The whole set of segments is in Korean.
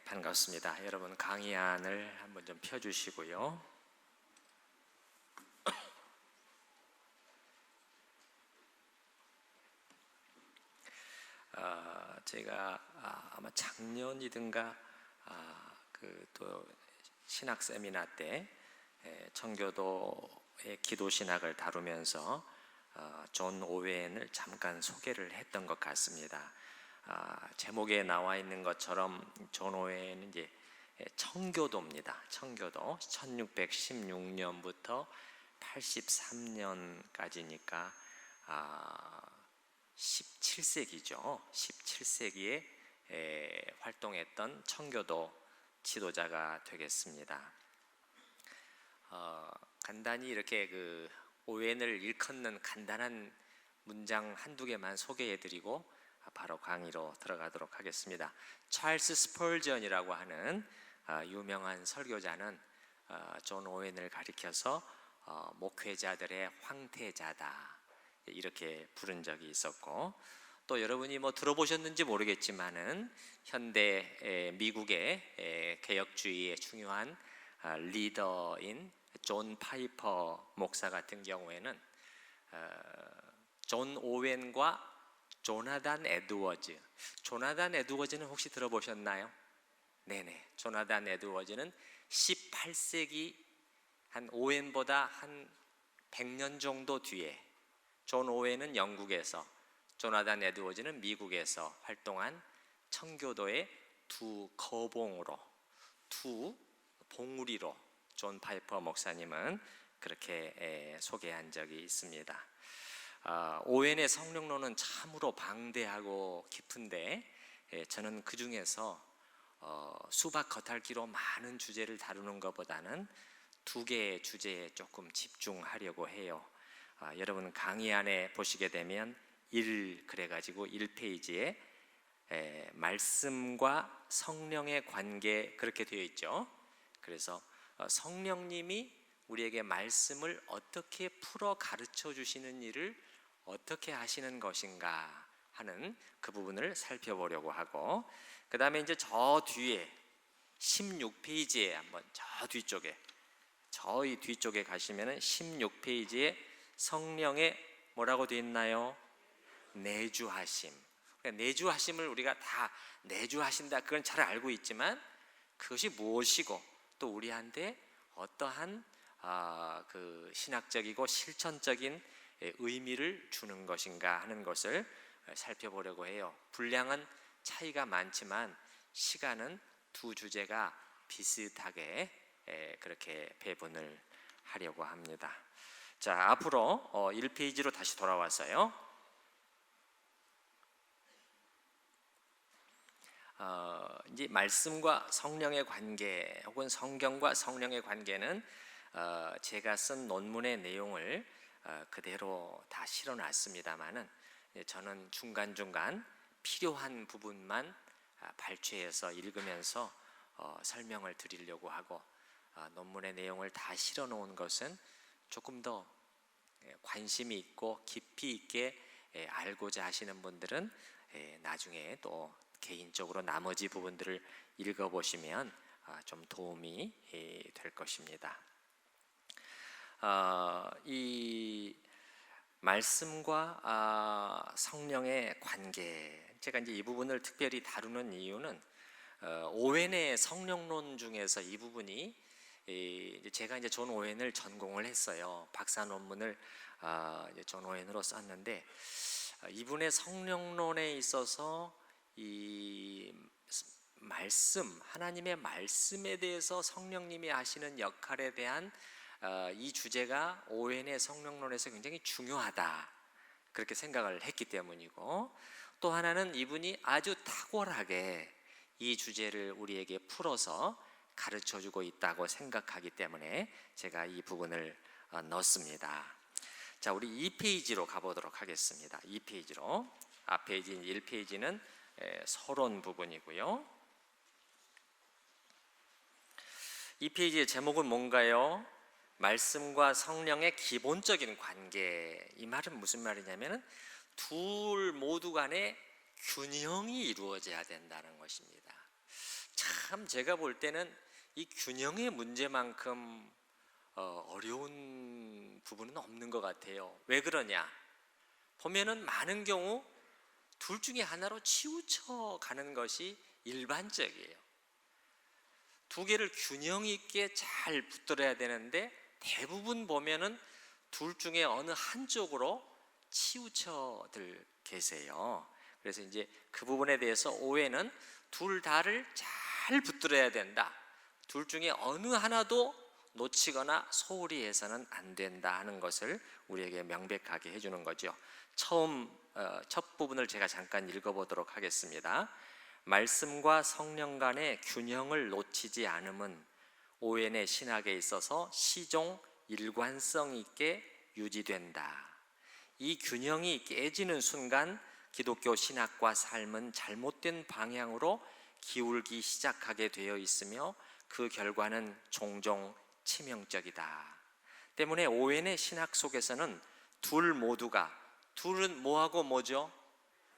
반갑습니다. 여러분 강의안을 한번 좀 펴주시고요. 제가 아마 작년이든가 또 신학 세미나 때 청교도의 기도 신학을 다루면서 존 오웬을 잠깐 소개를 했던 것 같습니다. 제목에 나와 있는 것처럼 존 오웬은 이제 청교도입니다. 청교도 1616년부터 83년까지니까 17세기죠. 17세기에 활동했던 청교도 지도자가 되겠습니다. 간단히 이렇게 오웬을 일컫는 간단한 문장 한두 개만 소개해드리고 바로 강의로 들어가도록 하겠습니다. 찰스 스펄전이라고 하는 유명한 설교자는 존 오웬을 가리켜서 목회자들의 황태자다 이렇게 부른 적이 있었고, 또 여러분이 들어보셨는지 모르겠지만은 현대 미국의 개혁주의의 중요한 리더인 존 파이퍼 목사 같은 경우에는 존 오웬과 조나단 에드워즈는 혹시 들어보셨나요? 네네. 조나단 에드워즈는 18세기 한 오웬보다 한 100년 정도 뒤에, 존 오웬은 영국에서, 조나단 에드워즈는 미국에서 활동한 청교도의 두 봉우리로 존 파이퍼 목사님은 그렇게 소개한 적이 있습니다. 오웬의 성령론은 참으로 방대하고 깊은데 저는 그 중에서 수박 겉핥기로 많은 주제를 다루는 것보다는 두 개의 주제에 조금 집중하려고 해요. 여러분 강의 안에 보시게 되면 그래가지고 1페이지에 말씀과 성령의 관계 그렇게 되어 있죠. 그래서 성령님이 우리에게 말씀을 어떻게 풀어 가르쳐 주시는 일을 어떻게 하시는 것인가 하는 그 부분을 살펴보려고 하고, 그 다음에 이제 저 뒤에 16페이지에 한번 저희 뒤쪽에 가시면은 16페이지에 성령의 뭐라고 되어 있나요? 내주하심. 내주하심을 우리가 다 내주하신다 그건 잘 알고 있지만 그것이 무엇이고 또 우리한테 어떠한 그 신학적이고 실천적인 의미를 주는 것인가 하는 것을 살펴보려고 해요. 분량은 차이가 많지만 시간은 두 주제가 비슷하게 그렇게 배분을 하려고 합니다. 자, 앞으로 1페이지로 다시 돌아왔어요. 이제 말씀과 성령의 관계 혹은 성경과 성령의 관계는 제가 쓴 논문의 내용을 그대로 다 실어놨습니다만은 저는 중간중간 필요한 부분만 발췌해서 읽으면서 설명을 드리려고 하고, 논문의 내용을 다 실어놓은 것은 조금 더 관심이 있고 깊이 있게 알고자 하시는 분들은 나중에 또 개인적으로 나머지 부분들을 읽어보시면 좀 도움이 될 것입니다. 이 말씀과 성령의 관계, 제가 이제 이 부분을 특별히 다루는 이유는 오웬의 성령론 중에서 이 부분이 제가 이제 존 오웬을 전공을 했어요. 박사 논문을 존 오웬으로 썼는데 이분의 성령론에 있어서 이 말씀, 하나님의 말씀에 대해서 성령님이 하시는 역할에 대한 이 주제가 오웬의 성령론에서 굉장히 중요하다 그렇게 생각을 했기 때문이고, 또 하나는 이분이 아주 탁월하게 이 주제를 우리에게 풀어서 가르쳐주고 있다고 생각하기 때문에 제가 이 부분을 넣었습니다. 자, 우리 2페이지로 가보도록 하겠습니다. 2페이지로. 앞페이지 1페이지는 서론 부분이고요. 2페이지의 제목은 뭔가요? 말씀과 성령의 기본적인 관계. 이 말은 무슨 말이냐면 둘 모두 간에 균형이 이루어져야 된다는 것입니다. 참 제가 볼 때는 이 균형의 문제만큼 어려운 부분은 없는 것 같아요. 왜 그러냐? 보면은 많은 경우 둘 중에 하나로 치우쳐 가는 것이 일반적이에요. 두 개를 균형 있게 잘 붙들어야 되는데 대부분 보면은 둘 중에 어느 한쪽으로 치우쳐들 계세요. 그래서 이제 그 부분에 대해서 오해는 둘 다를 잘 붙들어야 된다. 둘 중에 어느 하나도 놓치거나 소홀히 해서는 안 된다 하는 것을 우리에게 명백하게 해주는 거죠. 첫 부분을 제가 잠깐 읽어보도록 하겠습니다. 말씀과 성령 간의 균형을 놓치지 않음은 오웬의 신학에 있어서 시종 일관성 있게 유지된다. 이 균형이 깨지는 순간 기독교 신학과 삶은 잘못된 방향으로 기울기 시작하게 되어 있으며 그 결과는 종종 치명적이다. 때문에 오웬의 신학 속에서는 둘은 뭐하고 뭐죠?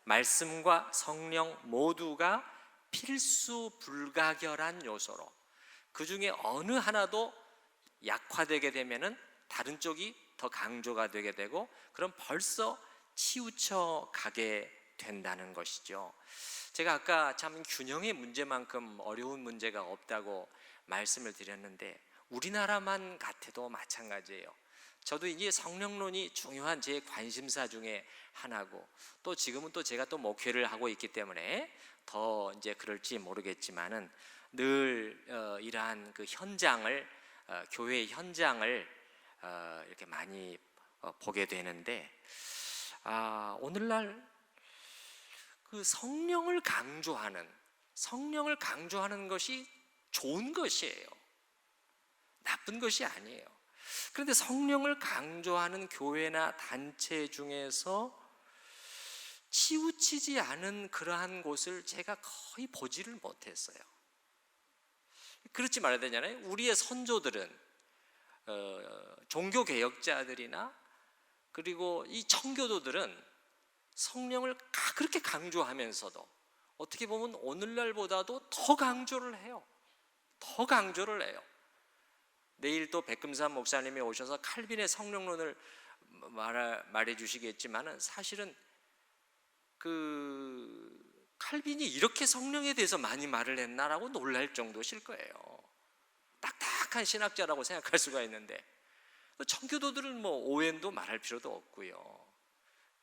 말씀과 성령 모두가 필수 불가결한 요소로, 그 중에 어느 하나도 약화되게 되면은 다른 쪽이 더 강조가 되게 되고, 그럼 벌써 치우쳐 가게 된다는 것이죠. 제가 아까 참 균형의 문제만큼 어려운 문제가 없다고 말씀을 드렸는데 우리나라만 같아도 마찬가지예요. 저도 이제 성령론이 중요한 제 관심사 중에 하나고, 또 지금은 또 제가 또 목회를 하고 있기 때문에 더 이제 그럴지 모르겠지만은 늘 이러한 그 현장을, 교회 현장을 이렇게 많이 보게 되는데, 오늘날 그 성령을 강조하는 것이 좋은 것이에요. 나쁜 것이 아니에요. 그런데 성령을 강조하는 교회나 단체 중에서 치우치지 않은 그러한 곳을 제가 거의 보지를 못했어요. 그렇지 말아야 되잖아요. 우리의 선조들은 종교개혁자들이나 그리고 이 청교도들은 성령을 그렇게 강조하면서도 어떻게 보면 오늘날보다도 더 강조를 해요. 내일 또 백금산 목사님이 오셔서 칼빈의 성령론을 말해 주시겠지만은 사실은 그 칼빈이 이렇게 성령에 대해서 많이 말을 했나라고 놀랄 정도실 거예요. 딱딱한 신학자라고 생각할 수가 있는데, 청교도들은 뭐 오웬도 말할 필요도 없고요.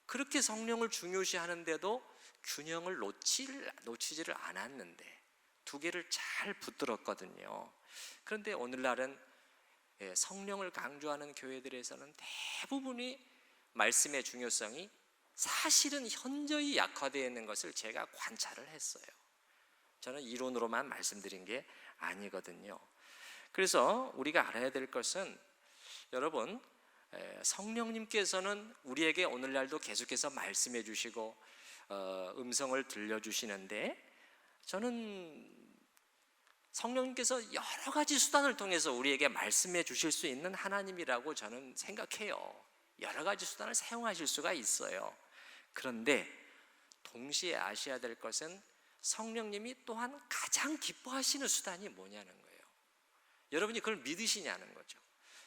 그렇게 성령을 중요시 하는데도 균형을 놓치지를 않았는데 두 개를 잘 붙들었거든요. 그런데 오늘날은 성령을 강조하는 교회들에서는 대부분이 말씀의 중요성이 사실은 현저히 약화되어 있는 것을 제가 관찰을 했어요. 저는 이론으로만 말씀드린 게 아니거든요. 그래서 우리가 알아야 될 것은, 여러분, 성령님께서는 우리에게 오늘날도 계속해서 말씀해 주시고 음성을 들려주시는데, 저는 성령님께서 여러 가지 수단을 통해서 우리에게 말씀해 주실 수 있는 하나님이라고 저는 생각해요. 여러 가지 수단을 사용하실 수가 있어요. 그런데 동시에 아셔야 될 것은 성령님이 또한 가장 기뻐하시는 수단이 뭐냐는 거예요. 여러분이 그걸 믿으시냐는 거죠.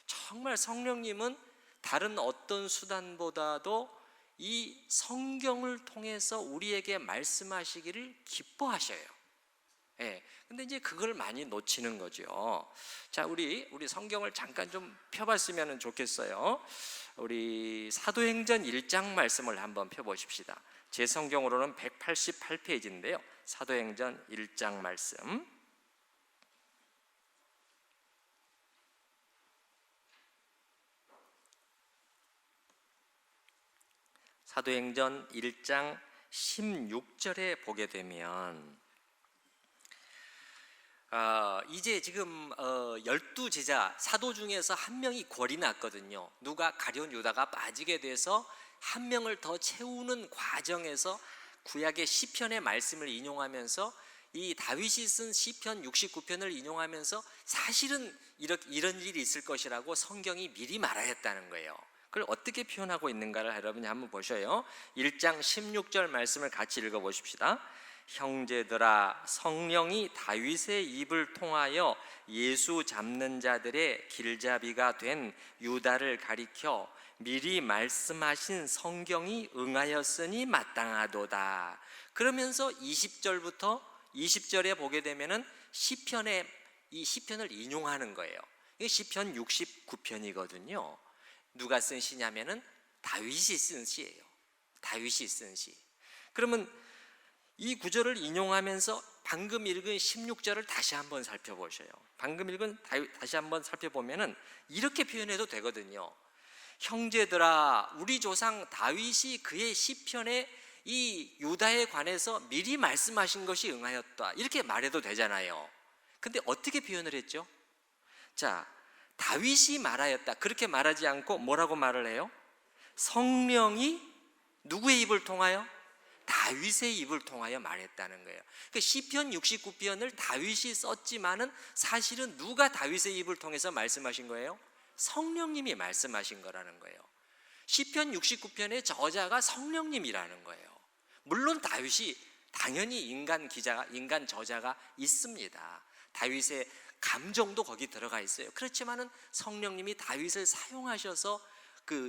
정말 성령님은 다른 어떤 수단보다도 이 성경을 통해서 우리에게 말씀하시기를 기뻐하셔요. 근데 이제 그걸 많이 놓치는 거죠. 자, 우리 성경을 잠깐 좀 펴봤으면 좋겠어요. 우리 사도행전 1장 말씀을 한번 펴보십시다. 제 성경으로는 188페이지인데요. 사도행전 1장 말씀. 사도행전 1장 16절에 보게 되면, 이제 지금 12제자 사도 중에서 한 명이 궐이 났거든요. 누가? 가룟 유다가 빠지게 돼서 한 명을 더 채우는 과정에서 구약의 시편의 말씀을 인용하면서 이 다윗이 쓴 시편 69편을 인용하면서 사실은 이런 일이 있을 것이라고 성경이 미리 말하였다는 거예요. 그걸 어떻게 표현하고 있는가를 여러분이 한번 보셔요. 1장 16절 말씀을 같이 읽어보십시다. 형제들아, 성령이 다윗의 입을 통하여 예수 잡는 자들의 길잡이가 된 유다를 가리켜 미리 말씀하신 성경이 응하였으니 마땅하도다. 그러면서 20절부터 20절에 보게 되면은 이 시편을 인용하는 거예요. 이게 시편 69편이거든요. 누가 쓴 시냐면은 다윗이 쓴 시예요. 다윗이 쓴 시. 그러면 이 구절을 인용하면서 방금 읽은 16절을 다시 한번 살펴보셔요. 방금 읽은 다시 한번 살펴보면은 이렇게 표현해도 되거든요. 형제들아, 우리 조상 다윗이 그의 시편에 이 유다에 관해서 미리 말씀하신 것이 응하였다, 이렇게 말해도 되잖아요. 근데 어떻게 표현을 했죠? 자, 다윗이 말하였다, 그렇게 말하지 않고 뭐라고 말을 해요? 성령이 누구의 입을 통하여? 다윗의 입을 통하여 말했다는 거예요. 그러니까 시편 69편을 다윗이 썼지만은 사실은 누가 다윗의 입을 통해서 말씀하신 거예요? 성령님이 말씀하신 거라는 거예요. 시편 69편의 저자가 성령님이라는 거예요. 물론 다윗이 당연히 인간 저자가 있습니다. 다윗의 감정도 거기 들어가 있어요. 그렇지만은 성령님이 다윗을 사용하셔서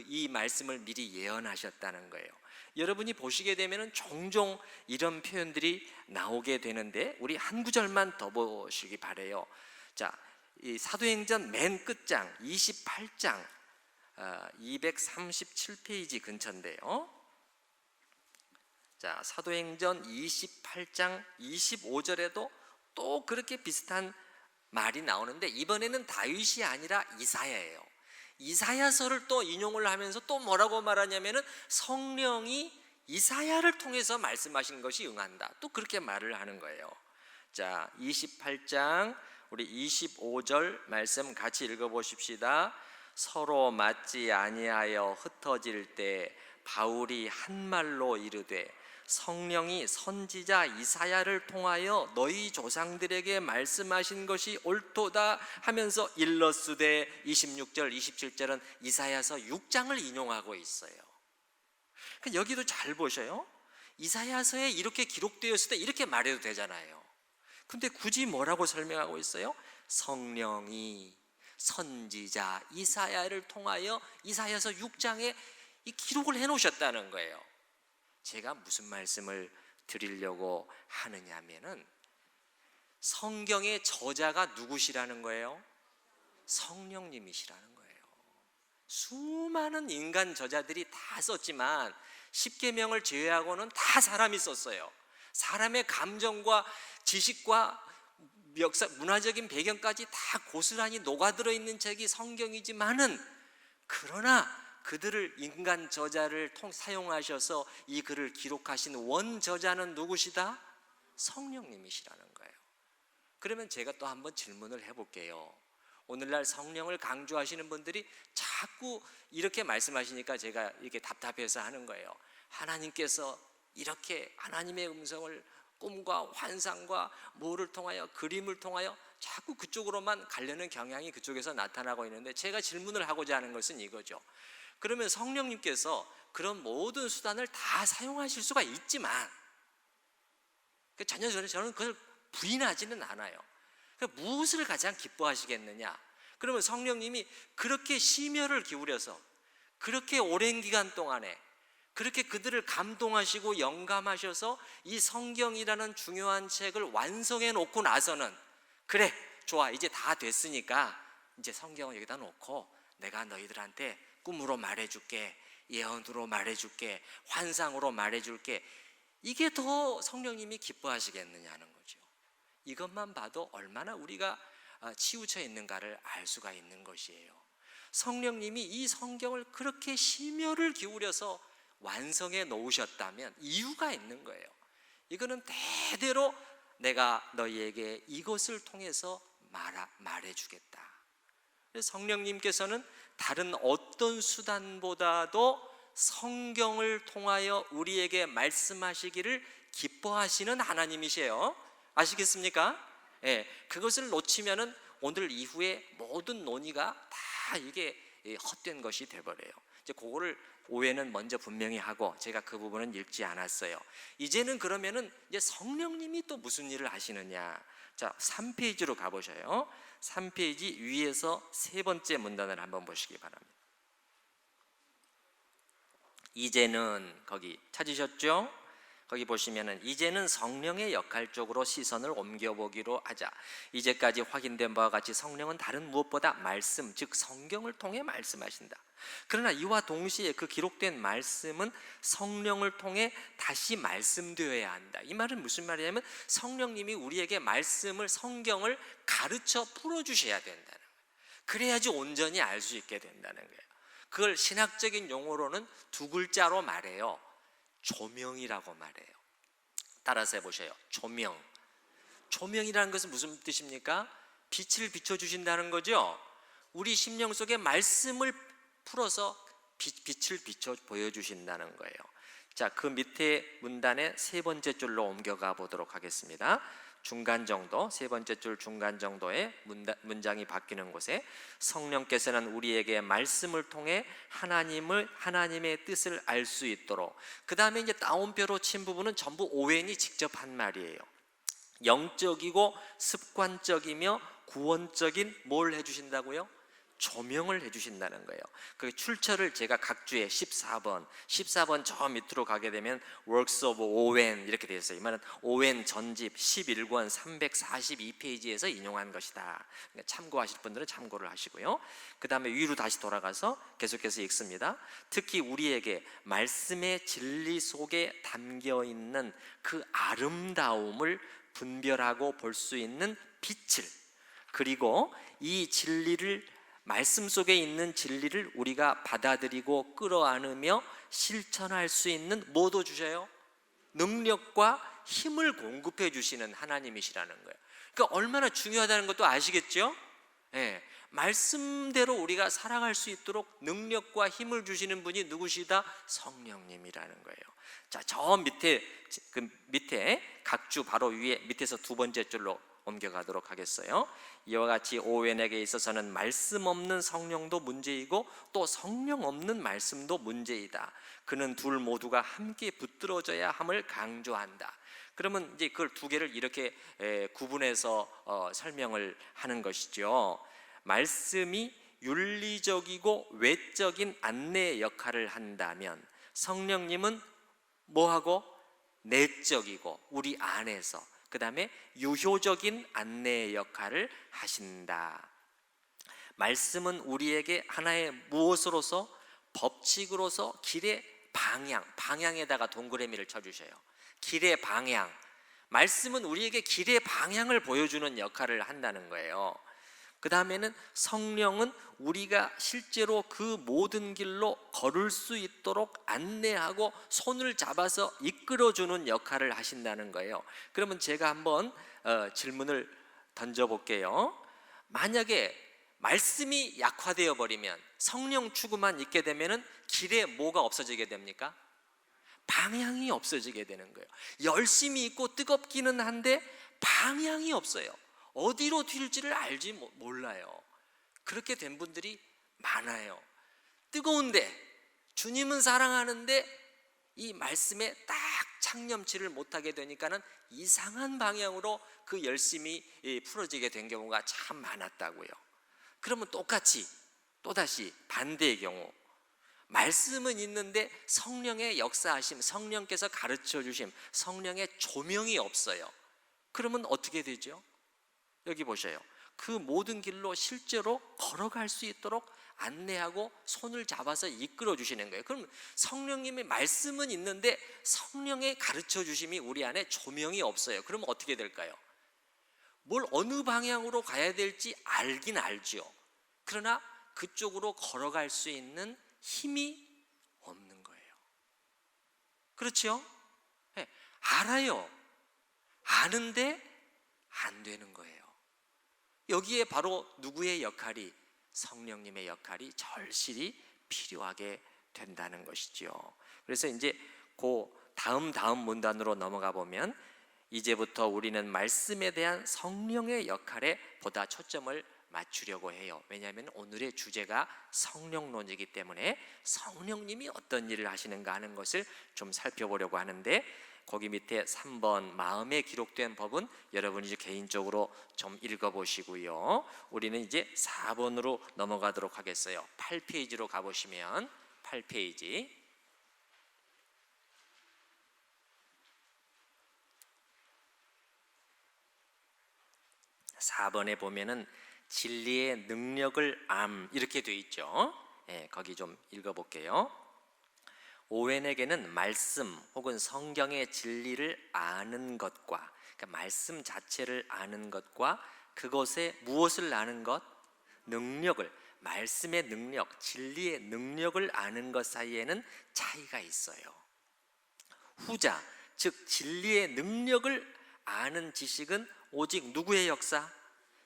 이 말씀을 미리 예언하셨다는 거예요. 여러분이 보시게 되면은 종종 이런 표현들이 나오게 되는데 우리 한 구절만 더 보시기 바래요. 자, 이 사도행전 맨 끝장 28장 237페이지 근처인데요. 자, 사도행전 28장 25절에도 또 그렇게 비슷한 말이 나오는데 이번에는 다윗이 아니라 이사야예요. 이사야서를 또 인용을 하면서 또 뭐라고 말하냐면은 성령이 이사야를 통해서 말씀하신 것이 응한다, 또 그렇게 말을 하는 거예요. 자, 28장 우리 25절 말씀 같이 읽어보십시다. 서로 맞지 아니하여 흩어질 때 바울이 한 말로 이르되 성령이 선지자 이사야를 통하여 너희 조상들에게 말씀하신 것이 옳도다 하면서 일러스되 26절 27절은 이사야서 6장을 인용하고 있어요. 여기도 잘 보셔요. 이사야서에 이렇게 기록되었을 때 이렇게 말해도 되잖아요. 근데 굳이 뭐라고 설명하고 있어요? 성령이 선지자 이사야를 통하여 이사야서 6장에 이 기록을 해놓으셨다는 거예요. 제가 무슨 말씀을 드리려고 하느냐면은 성경의 저자가 누구시라는 거예요? 성령님이시라는 거예요. 수많은 인간 저자들이 다 썼지만 십계명을 제외하고는 다 사람이 썼어요. 사람의 감정과 지식과 역사, 문화적인 배경까지 다 고스란히 녹아들어 있는 책이 성경이지만은 그러나 그들을 인간 저자를 사용하셔서 이 글을 기록하신 원 저자는 누구시다? 성령님이시라는 거예요. 그러면 제가 또 한번 질문을 해볼게요. 오늘날 성령을 강조하시는 분들이 자꾸 이렇게 말씀하시니까 제가 이렇게 답답해서 하는 거예요. 하나님께서 이렇게 하나님의 음성을 꿈과 환상과 뭐를 통하여 그림을 통하여 자꾸 그쪽으로만 가려는 경향이 그쪽에서 나타나고 있는데 제가 질문을 하고자 하는 것은 이거죠. 그러면 성령님께서 그런 모든 수단을 다 사용하실 수가 있지만 전혀 저는 그걸 부인하지는 않아요. 무엇을 가장 기뻐하시겠느냐? 그러면 성령님이 그렇게 심혈을 기울여서 그렇게 오랜 기간 동안에 그렇게 그들을 감동하시고 영감하셔서 이 성경이라는 중요한 책을 완성해 놓고 나서는 그래, 좋아, 이제 다 됐으니까 이제 성경을 여기다 놓고 내가 너희들한테 꿈으로 말해줄게, 예언으로 말해줄게, 환상으로 말해줄게, 이게 더 성령님이 기뻐하시겠느냐는 거죠. 이것만 봐도 얼마나 우리가 치우쳐 있는가를 알 수가 있는 것이에요. 성령님이 이 성경을 그렇게 심혈을 기울여서 완성해 놓으셨다면 이유가 있는 거예요. 이거는 대대로 내가 너희에게 이것을 통해서 말해주겠다. 성령님께서는 다른 어떤 수단보다도 성경을 통하여 우리에게 말씀하시기를 기뻐하시는 하나님이세요. 아시겠습니까? 예, 그것을 놓치면은 오늘 이후에 모든 논의가 다 이게 헛된 것이 되버려요. 이제 그거를 오해는 먼저 분명히 하고 제가 그 부분은 읽지 않았어요. 이제는 그러면은 이제 성령님이 또 무슨 일을 하시느냐. 자, 3페이지로 가보셔요. 3페이지 위에서 세 번째 문단을 한번 보시기 바랍니다. 이제는, 거기 찾으셨죠? 거기 보시면은 이제는 성령의 역할 쪽으로 시선을 옮겨보기로 하자. 이제까지 확인된 바와 같이 성령은 다른 무엇보다 말씀, 즉 성경을 통해 말씀하신다. 그러나 이와 동시에 그 기록된 말씀은 성령을 통해 다시 말씀되어야 한다. 이 말은 무슨 말이냐면 성령님이 우리에게 말씀을, 성경을 가르쳐 풀어주셔야 된다는 거예요. 그래야지 온전히 알 수 있게 된다는 거예요. 그걸 신학적인 용어로는 두 글자로 말해요. 조명이라고 말해요. 따라서 해보셔요. 조명. 조명이라는 것은 무슨 뜻입니까? 빛을 비춰주신다는 거죠. 우리 심령 속에 말씀을 풀어서 빛을 비춰 보여주신다는 거예요. 자, 그 밑에 문단의 세 번째 줄로 옮겨가 보도록 하겠습니다. 중간 정도, 세 번째 줄 중간 정도의 문장이 바뀌는 곳에 성령께서는 우리에게 말씀을 통해 하나님의 뜻을 알 수 있도록, 그 다음에 이제 따옴표로 친 부분은 전부 오웬이 직접 한 말이에요. 영적이고 습관적이며 구원적인 뭘 해주신다고요? 조명을 해주신다는 거예요. 그 출처를 제가 각 주에 14번 저 밑으로 가게 되면 Works of Owen 이렇게 되어 있어요. 이 말은 오웬 전집 11권 342페이지에서 인용한 것이다. 그러니까 참고하실 분들은 참고를 하시고요. 그 다음에 위로 다시 돌아가서 계속해서 읽습니다. 특히 우리에게 말씀의 진리 속에 담겨있는 그 아름다움을 분별하고 볼 수 있는 빛을, 그리고 이 진리를, 말씀 속에 있는 진리를 우리가 받아들이고 끌어안으며 실천할 수 있는 뭐도 주셔요? 능력과 힘을 공급해 주시는 하나님이시라는 거예요. 그러니까 얼마나 중요하다는 것도 아시겠죠? 네. 말씀대로 우리가 살아갈 수 있도록 능력과 힘을 주시는 분이 누구시다? 성령님이라는 거예요. 자, 저 밑에, 그 밑에 각주 바로 위에 밑에서 두 번째 줄로 옮겨가도록 하겠어요. 이와 같이 오웬에게 있어서는 말씀 없는 성령도 문제이고 또 성령 없는 말씀도 문제이다. 그는 둘 모두가 함께 붙들어져야 함을 강조한다. 그러면 이제 그걸 두 개를 이렇게 구분해서 설명을 하는 것이죠. 말씀이 윤리적이고 외적인 안내의 역할을 한다면 성령님은 뭐하고? 내적이고 우리 안에서, 그 다음에 유효적인 안내의 역할을 하신다. 말씀은 우리에게 하나의 무엇으로서? 법칙으로서 길의 방향에다가 동그라미를 쳐주셔요. 길의 방향. 말씀은 우리에게 길의 방향을 보여주는 역할을 한다는 거예요. 그 다음에는 성령은 우리가 실제로 그 모든 길로 걸을 수 있도록 안내하고 손을 잡아서 이끌어주는 역할을 하신다는 거예요. 그러면 제가 한번 질문을 던져볼게요. 만약에 말씀이 약화되어 버리면, 성령 추구만 있게 되면 길에 뭐가 없어지게 됩니까? 방향이 없어지게 되는 거예요. 열심히 있고 뜨겁기는 한데 방향이 없어요. 어디로 튈지를 알지 몰라요. 그렇게 된 분들이 많아요. 뜨거운데, 주님은 사랑하는데 이 말씀에 딱 창념치를 못하게 되니까는 이상한 방향으로 그 열심이 풀어지게 된 경우가 참 많았다고요. 그러면 똑같이 또다시 반대의 경우, 말씀은 있는데 성령의 역사하심, 성령께서 가르쳐 주심, 성령의 조명이 없어요. 그러면 어떻게 되죠? 여기 보셔요. 그 모든 길로 실제로 걸어갈 수 있도록 안내하고 손을 잡아서 이끌어 주시는 거예요. 그럼 성령님의 말씀은 있는데 성령의 가르쳐 주심이 우리 안에 조명이 없어요. 그러면 어떻게 될까요? 뭘 어느 방향으로 가야 될지 알긴 알죠. 그러나 그쪽으로 걸어갈 수 있는 힘이 없는 거예요. 그렇죠? 네, 알아요. 아는데 안 되는 거예요. 여기에 바로 누구의 역할이, 성령님의 역할이 절실히 필요하게 된다는 것이죠. 그래서 이제 그 다음 문단으로 넘어가 보면 이제부터 우리는 말씀에 대한 성령의 역할에 보다 초점을 맞추려고 해요. 왜냐하면 오늘의 주제가 성령론이기 때문에 성령님이 어떤 일을 하시는가 하는 것을 좀 살펴보려고 하는데, 거기 밑에 3번 마음에 기록된 법은 여러분이 이제 개인적으로 좀 읽어보시고요. 우리는 이제 4번으로 넘어가도록 하겠어요. 8페이지로 가보시면 8페이지 4번에 보면은 진리의 능력을 이렇게 돼 있죠. 거기 좀 읽어볼게요. 오웬에게는 말씀 혹은 성경의 진리를 아는 것과, 그러니까 말씀 자체를 아는 것과 그것에 무엇을 아는 것? 능력을, 말씀의 능력, 진리의 능력을 아는 것 사이에는 차이가 있어요. 후자, 즉 진리의 능력을 아는 지식은 오직 누구의 역사?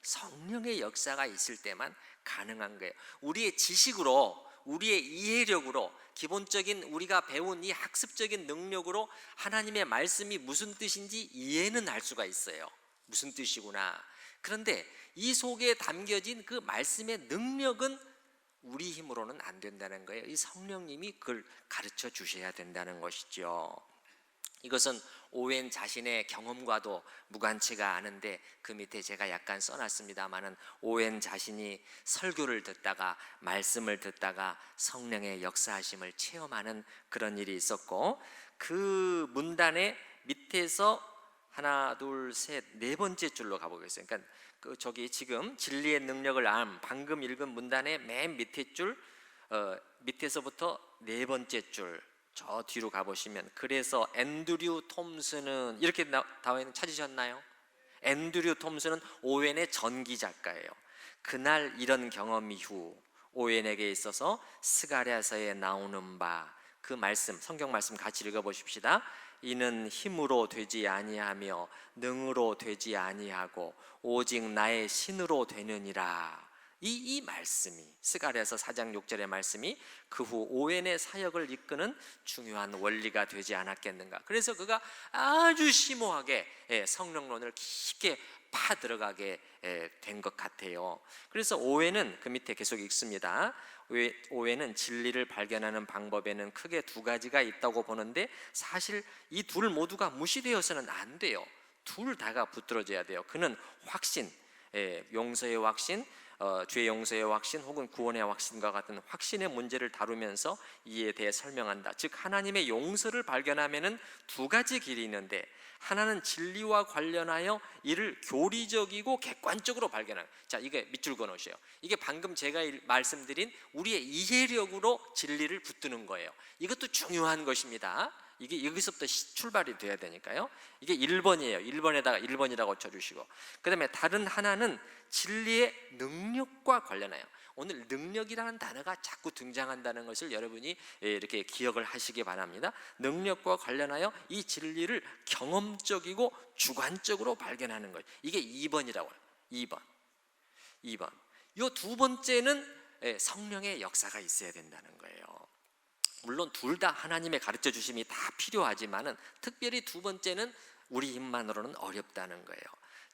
성령의 역사가 있을 때만 가능한 거예요. 우리의 지식으로, 우리의 이해력으로, 기본적인 우리가 배운 이 학습적인 능력으로 하나님의 말씀이 무슨 뜻인지 이해는 할 수가 있어요. 무슨 뜻이구나. 그런데 이 속에 담겨진 그 말씀의 능력은 우리 힘으로는 안 된다는 거예요. 이 성령님이 그걸 가르쳐 주셔야 된다는 것이죠. 이것은 오웬 자신의 경험과도 무관치가 않은데, 그 밑에 제가 약간 써놨습니다마는 오웬 자신이 설교를 듣다가, 말씀을 듣다가 성령의 역사하심을 체험하는 그런 일이 있었고, 그 문단의 밑에서 하나 둘 셋 네 번째 줄로 가보겠습니다. 그러니까 저기 지금 진리의 능력을 방금 읽은 문단의 맨 밑에 줄, 밑에서부터 네 번째 줄, 저 뒤로 가보시면, 그래서 앤드류 톰슨은 이렇게 나와 있는 찾으셨나요? 앤드류 톰슨은 오웬의 전기 작가예요. 그날 이런 경험 이후 오웬에게 있어서 스가랴서에 나오는 바, 그 말씀, 성경 말씀 같이 읽어보십시다. 이는 힘으로 되지 아니하며 능으로 되지 아니하고 오직 나의 신으로 되느니라. 이 말씀이, 스가랴서 4장 6절의 말씀이 그 후 오웬의 사역을 이끄는 중요한 원리가 되지 않았겠는가. 그래서 그가 아주 심오하게 성령론을 깊게 파 들어가게 된 것 같아요. 그래서 오웬은 그 밑에 계속 읽습니다. 오웬은 진리를 발견하는 방법에는 크게 두 가지가 있다고 보는데, 사실 이 둘 모두가 무시되어서는 안 돼요. 둘 다가 붙들어져야 돼요. 그는 확신, 용서의 확신, 죄의 용서의 확신 혹은 구원의 확신과 같은 확신의 문제를 다루면서 이에 대해 설명한다. 즉 하나님의 용서를 발견하면은 두 가지 길이 있는데, 하나는 진리와 관련하여 이를 교리적이고 객관적으로 발견하는. 자, 이게 밑줄 그어놓으세요. 이게 방금 제가 말씀드린 우리의 이해력으로 진리를 붙드는 거예요. 이것도 중요한 것입니다. 이게 여기서부터 출발이 돼야 되니까요. 이게 1번이에요. 1번에다가 1번이라고 쳐주시고, 그 다음에 다른 하나는 진리의 능력과 관련해요. 오늘 능력이라는 단어가 자꾸 등장한다는 것을 여러분이 이렇게 기억을 하시기 바랍니다. 능력과 관련하여 이 진리를 경험적이고 주관적으로 발견하는 것, 이게 2번이라고 해요. 2번. 이 두 번째는 성령의 역사가 있어야 된다는 거예요. 물론 둘 다 하나님의 가르쳐 주심이 다 필요하지만은 특별히 두 번째는 우리 힘만으로는 어렵다는 거예요.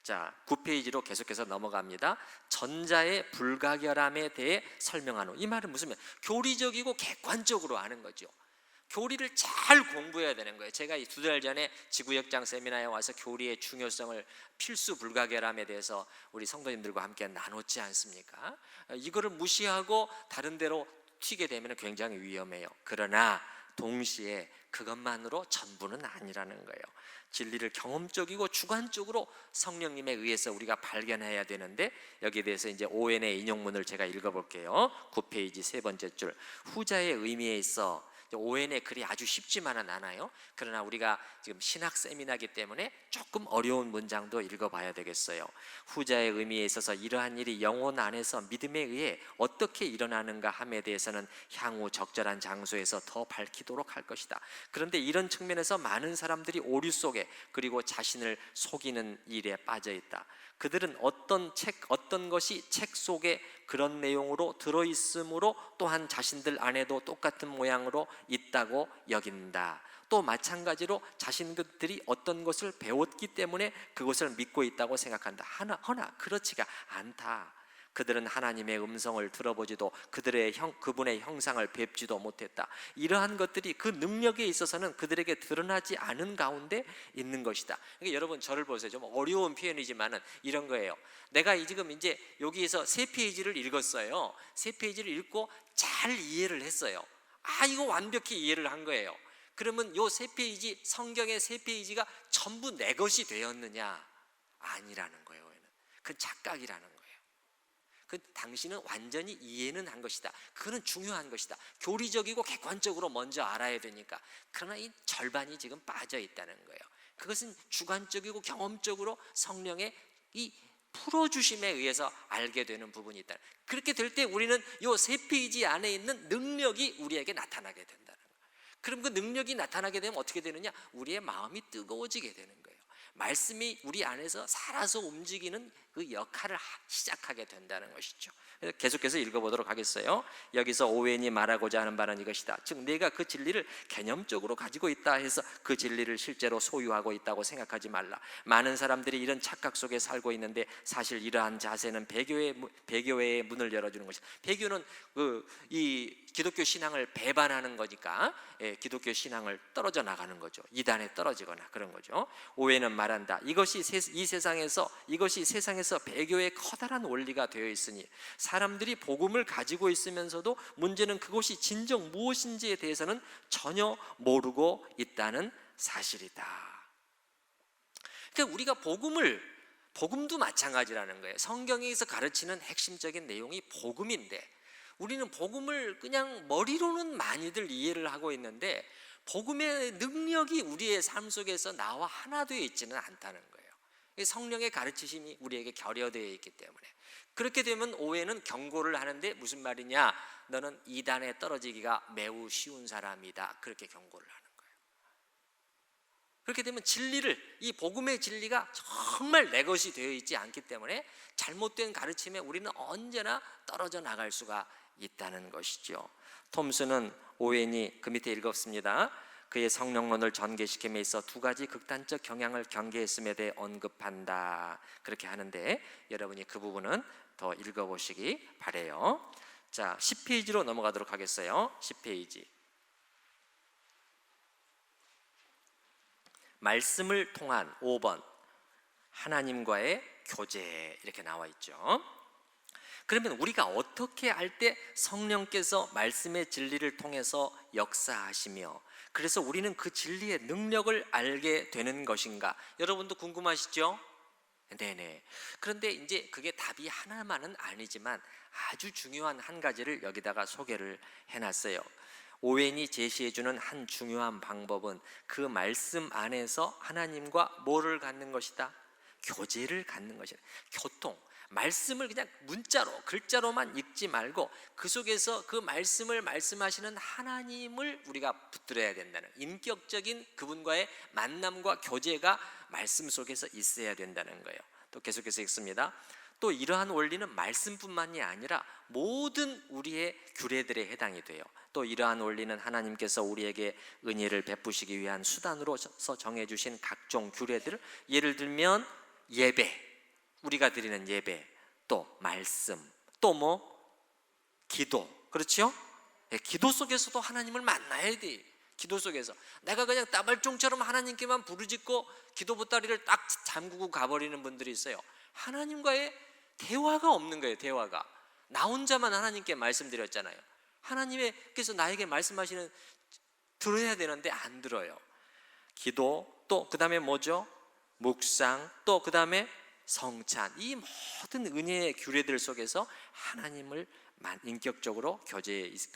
자, 9페이지로 계속해서 넘어갑니다. 전자의 불가결함에 대해 설명한 후. 이 말은 무슨 말? 교리적이고 객관적으로 아는 거죠. 교리를 잘 공부해야 되는 거예요. 제가 이 2달 전에 지구역장 세미나에 와서 교리의 중요성을, 필수 불가결함에 대해서 우리 성도님들과 함께 나눴지 않습니까? 이거를 무시하고 다른 데로 튀게 되면 굉장히 위험해요. 그러나 동시에 그것만으로 전부는 아니라는 거예요. 진리를 경험적이고 주관적으로 성령님에 의해서 우리가 발견해야 되는데, 여기에 대해서 이제 오웬의 인용문을 제가 읽어볼게요. 9페이지 세 번째 줄. 후자의 의미에 있어 오웬의 글이 아주 쉽지만은 않아요. 그러나 우리가 지금 신학 세미나이기 때문에 조금 어려운 문장도 읽어봐야 되겠어요. 후자의 의미에 있어서 이러한 일이 영혼 안에서 믿음에 의해 어떻게 일어나는가 함에 대해서는 향후 적절한 장소에서 더 밝히도록 할 것이다. 그런데 이런 측면에서 많은 사람들이 오류 속에, 그리고 자신을 속이는 일에 빠져 있다. 그들은 어떤 것이 책 속에 그런 내용으로 들어있으므로 또한 자신들 안에도 똑같은 모양으로 있다고 여긴다. 또 마찬가지로 자신들이 어떤 것을 배웠기 때문에 그것을 믿고 있다고 생각한다. 허나 그렇지가 않다. 그들은 하나님의 음성을 들어보지도 그분의 형상을 뵙지도 못했다. 이러한 것들이 그 능력에 있어서는 그들에게 드러나지 않은 가운데 있는 것이다. 그러니까 여러분 저를 보세요. 좀 어려운 표현이지만은 이런 거예요. 내가 지금 이제 여기에서 3페이지를 읽었어요. 3페이지를 읽고 잘 이해를 했어요. 이거 완벽히 이해를 한 거예요. 그러면 요 3페이지, 성경의 3페이지가 전부 내 것이 되었느냐? 아니라는 거예요. 그건 착각이라는 거예요. 당신은 완전히 이해는 한 것이다. 그거는 중요한 것이다. 교리적이고 객관적으로 먼저 알아야 되니까. 그러나 이 절반이 지금 빠져 있다는 거예요. 그것은 주관적이고 경험적으로 성령의 이 풀어주심에 의해서 알게 되는 부분이 있다. 그렇게 될 때 우리는 이 3페이지 안에 있는 능력이 우리에게 나타나게 된다는 거예요. 그럼 그 능력이 나타나게 되면 어떻게 되느냐? 우리의 마음이 뜨거워지게 되는 거예요. 말씀이 우리 안에서 살아서 움직이는 그 역할을 시작하게 된다는 것이죠. 그래서 계속해서 읽어보도록 하겠어요. 여기서 오웬이 말하고자 하는 바는 이것이다. 즉 내가 그 진리를 개념적으로 가지고 있다 해서 그 진리를 실제로 소유하고 있다고 생각하지 말라. 많은 사람들이 이런 착각 속에 살고 있는데 사실 이러한 자세는 배교회의 문을 열어주는 것이다. 배교는 이 기독교 신앙을 배반하는 거니까 기독교 신앙을 떨어져 나가는 거죠. 이단에 떨어지거나 그런 거죠. 오웬은 말한다. 이것이 세상에서 배교의 커다란 원리가 되어 있으니 사람들이 복음을 가지고 있으면서도 문제는 그것이 진정 무엇인지에 대해서는 전혀 모르고 있다는 사실이다. 그러니까 우리가 복음도 마찬가지라는 거예요. 성경에서 가르치는 핵심적인 내용이 복음인데 우리는 복음을 그냥 머리로는 많이들 이해를 하고 있는데 복음의 능력이 우리의 삶 속에서 나와 하나 되어 있지는 않다는 거예요. 성령의 가르치심이 우리에게 결여되어 있기 때문에. 그렇게 되면 오해는 경고를 하는데 무슨 말이냐? 너는 이단에 떨어지기가 매우 쉬운 사람이다. 그렇게 경고를 하는 거예요. 그렇게 되면 이 복음의 진리가 정말 내 것이 되어 있지 않기 때문에 잘못된 가르침에 우리는 언제나 떨어져 나갈 수가 있다는 것이죠. 톰슨은 오웬이 그 밑에 읽었습니다. 그의 성령론을 전개시킴에 있어 2가지 극단적 경향을 경계했음에 대해 언급한다. 그렇게 하는데 여러분이 그 부분은 더 읽어보시기 바래요. 자, 10페이지로 넘어가도록 하겠어요. 10페이지. 말씀을 통한 5번 하나님과의 교제 이렇게 나와 있죠. 그러면 우리가 어떻게 알 때 성령께서 말씀의 진리를 통해서 역사하시며 그래서 우리는 그 진리의 능력을 알게 되는 것인가? 여러분도 궁금하시죠? 네네. 그런데 이제 그게 답이 하나만은 아니지만 아주 중요한 한 가지를 여기다가 소개를 해놨어요. 오웬이 제시해주는 한 중요한 방법은 그 말씀 안에서 하나님과 뭐를 갖는 것이다? 교제를 갖는 것이다. 교통. 말씀을 그냥 문자로 글자로만 읽지 말고 그 속에서 그 말씀을 말씀하시는 하나님을 우리가 붙들어야 된다는 인격적인 그분과의 만남과 교제가 말씀 속에서 있어야 된다는 거예요. 또 계속해서 읽습니다. 또 이러한 원리는 말씀뿐만이 아니라 모든 우리의 규례들에 해당이 돼요. 또 이러한 원리는 하나님께서 우리에게 은혜를 베푸시기 위한 수단으로서 정해주신 각종 규례들, 예를 들면 예배, 우리가 드리는 예배, 또 말씀, 또 기도, 그렇죠? 기도 속에서도 하나님을 만나야 돼. 기도 속에서 내가 그냥 따발종처럼 하나님께만 부르짖고 기도 보따리를 딱 잠그고 가버리는 분들이 있어요. 하나님과의 대화가 없는 거예요. 대화가 나 혼자만 하나님께 말씀드렸잖아요. 하나님께서 나에게 말씀하시는 들어야 되는데 안 들어요. 기도, 또 그 다음에 뭐죠? 묵상, 또 그 다음에 성찬. 이 모든 은혜의 규례들 속에서 하나님을 인격적으로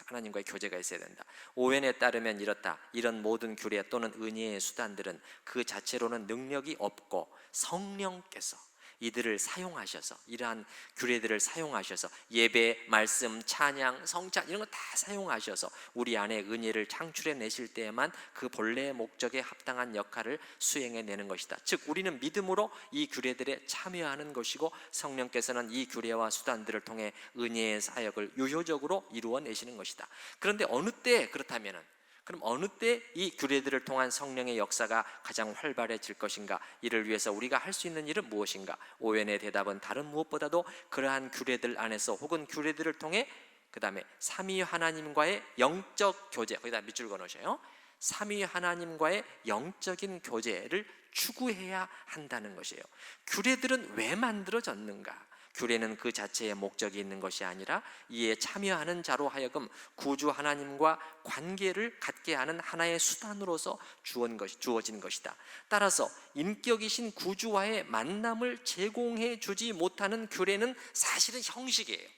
하나님과의 교제가 있어야 된다. 오웬에 따르면 이렇다. 이런 모든 규례 또는 은혜의 수단들은 그 자체로는 능력이 없고 성령께서 이들을 사용하셔서 이러한 규례들을 사용하셔서 예배, 말씀, 찬양, 성찬 이런 거 다 사용하셔서 우리 안에 은혜를 창출해 내실 때에만 그 본래의 목적에 합당한 역할을 수행해 내는 것이다. 즉 우리는 믿음으로 이 규례들에 참여하는 것이고 성령께서는 이 규례와 수단들을 통해 은혜의 사역을 유효적으로 이루어 내시는 것이다. 그런데 어느 때 그렇다면은 그럼 어느 때 이 규례들을 통한 성령의 역사가 가장 활발해질 것인가? 이를 위해서 우리가 할 수 있는 일은 무엇인가? 오웬의 대답은 다른 무엇보다도 그러한 규례들 안에서 혹은 규례들을 통해 그 다음에 삼위 하나님과의 영적 교제, 거기다 밑줄 그어놓으셔요. 삼위 하나님과의 영적인 교제를 추구해야 한다는 것이에요. 규례들은 왜 만들어졌는가? 규례는 그 자체의 목적이 있는 것이 아니라 이에 참여하는 자로 하여금 구주 하나님과 관계를 갖게 하는 하나의 수단으로서 주어진 것이다. 따라서 인격이신 구주와의 만남을 제공해 주지 못하는 규례는 사실은 형식이에요.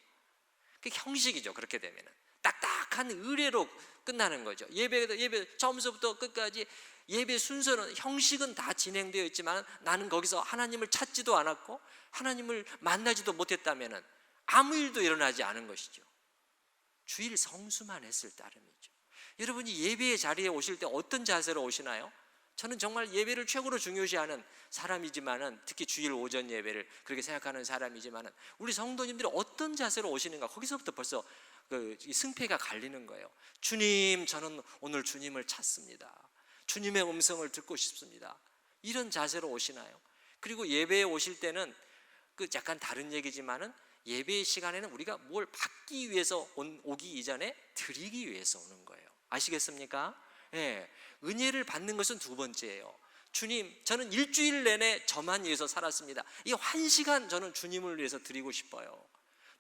그 형식이죠. 그렇게 되면은 딱딱한 의례로 끝나는 거죠. 예배 처음부터 끝까지 예배 순서는, 형식은 다 진행되어 있지만 나는 거기서 하나님을 찾지도 않았고 하나님을 만나지도 못했다면 아무 일도 일어나지 않은 것이죠. 주일 성수만 했을 따름이죠. 여러분이 예배의 자리에 오실 때 어떤 자세로 오시나요? 저는 정말 예배를 최고로 중요시하는 사람이지만은, 특히 주일 오전 예배를 그렇게 생각하는 사람이지만은, 우리 성도님들이 어떤 자세로 오시는가, 거기서부터 벌써 이 승패가 갈리는 거예요. 주님, 저는 오늘 주님을 찾습니다. 주님의 음성을 듣고 싶습니다. 이런 자세로 오시나요? 그리고 예배에 오실 때는 약간 다른 얘기지만은, 예배의 시간에는 우리가 뭘 받기 위해서 오기 이전에 드리기 위해서 오는 거예요. 아시겠습니까? 예, 은혜를 받는 것은 두 번째예요. 주님, 저는 일주일 내내 저만 위해서 살았습니다. 이 한 시간 저는 주님을 위해서 드리고 싶어요.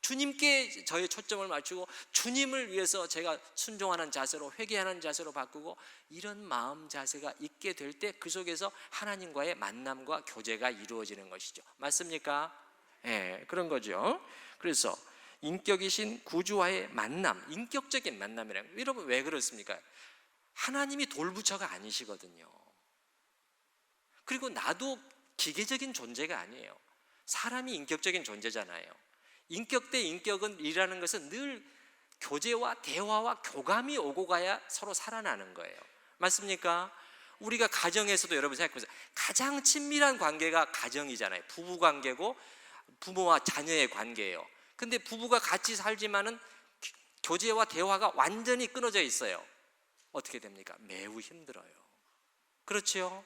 주님께 저의 초점을 맞추고 주님을 위해서 제가 순종하는 자세로, 회개하는 자세로 바꾸고, 이런 마음 자세가 있게 될 때 그 속에서 하나님과의 만남과 교제가 이루어지는 것이죠. 맞습니까? 예, 그런 거죠. 그래서 인격이신 구주와의 만남, 인격적인 만남이라는 거예요. 여러분, 왜 그렇습니까? 하나님이 돌부처가 아니시거든요. 그리고 나도 기계적인 존재가 아니에요. 사람이 인격적인 존재잖아요. 인격 대 인격은 이라는 것은 늘 교제와 대화와 교감이 오고 가야 서로 살아나는 거예요. 맞습니까? 우리가 가정에서도 여러분 생각해보세요. 가장 친밀한 관계가 가정이잖아요. 부부 관계고 부모와 자녀의 관계예요. 근데 부부가 같이 살지만은 교제와 대화가 완전히 끊어져 있어요. 어떻게 됩니까? 매우 힘들어요. 그렇죠?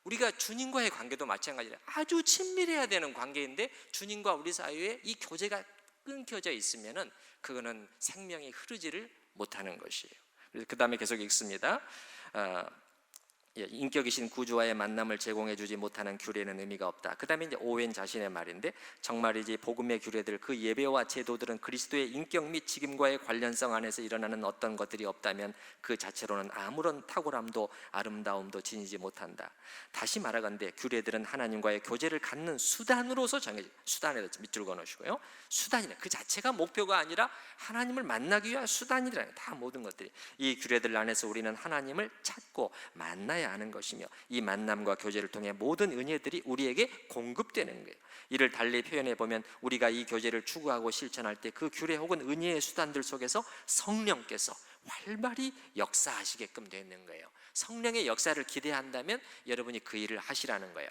우리가 주님과의 관계도 마찬가지예요. 아주 친밀해야 되는 관계인데 주님과 우리 사이에 이 교제가 끊겨져 있으면은 그거는 생명이 흐르지를 못하는 것이에요. 그래서 그 다음에 계속 읽습니다. 인격이신 구주와의 만남을 제공해 주지 못하는 규례는 의미가 없다. 그 다음에 이제 오웬 자신의 말인데, 정말이지 복음의 규례들, 그 예배와 제도들은 그리스도의 인격 및 직임과의 관련성 안에서 일어나는 어떤 것들이 없다면 그 자체로는 아무런 탁월함도 아름다움도 지니지 못한다. 다시 말하건대 규례들은 하나님과의 교제를 갖는 수단으로서 정해져, 수단에 밑줄 그어놓으시고요. 수단이네, 그 자체가 목표가 아니라 하나님을 만나기 위한 수단이라는, 다 모든 것들이 이 규례들 안에서 우리는 하나님을 찾고 만나야 하는 것이며, 이 만남과 교제를 통해 모든 은혜들이 우리에게 공급되는 거예요. 이를 달리 표현해 보면, 우리가 이 교제를 추구하고 실천할 때 그 규례 혹은 은혜의 수단들 속에서 성령께서 활발히 역사하시게끔 되는 거예요. 성령의 역사를 기대한다면 여러분이 그 일을 하시라는 거예요.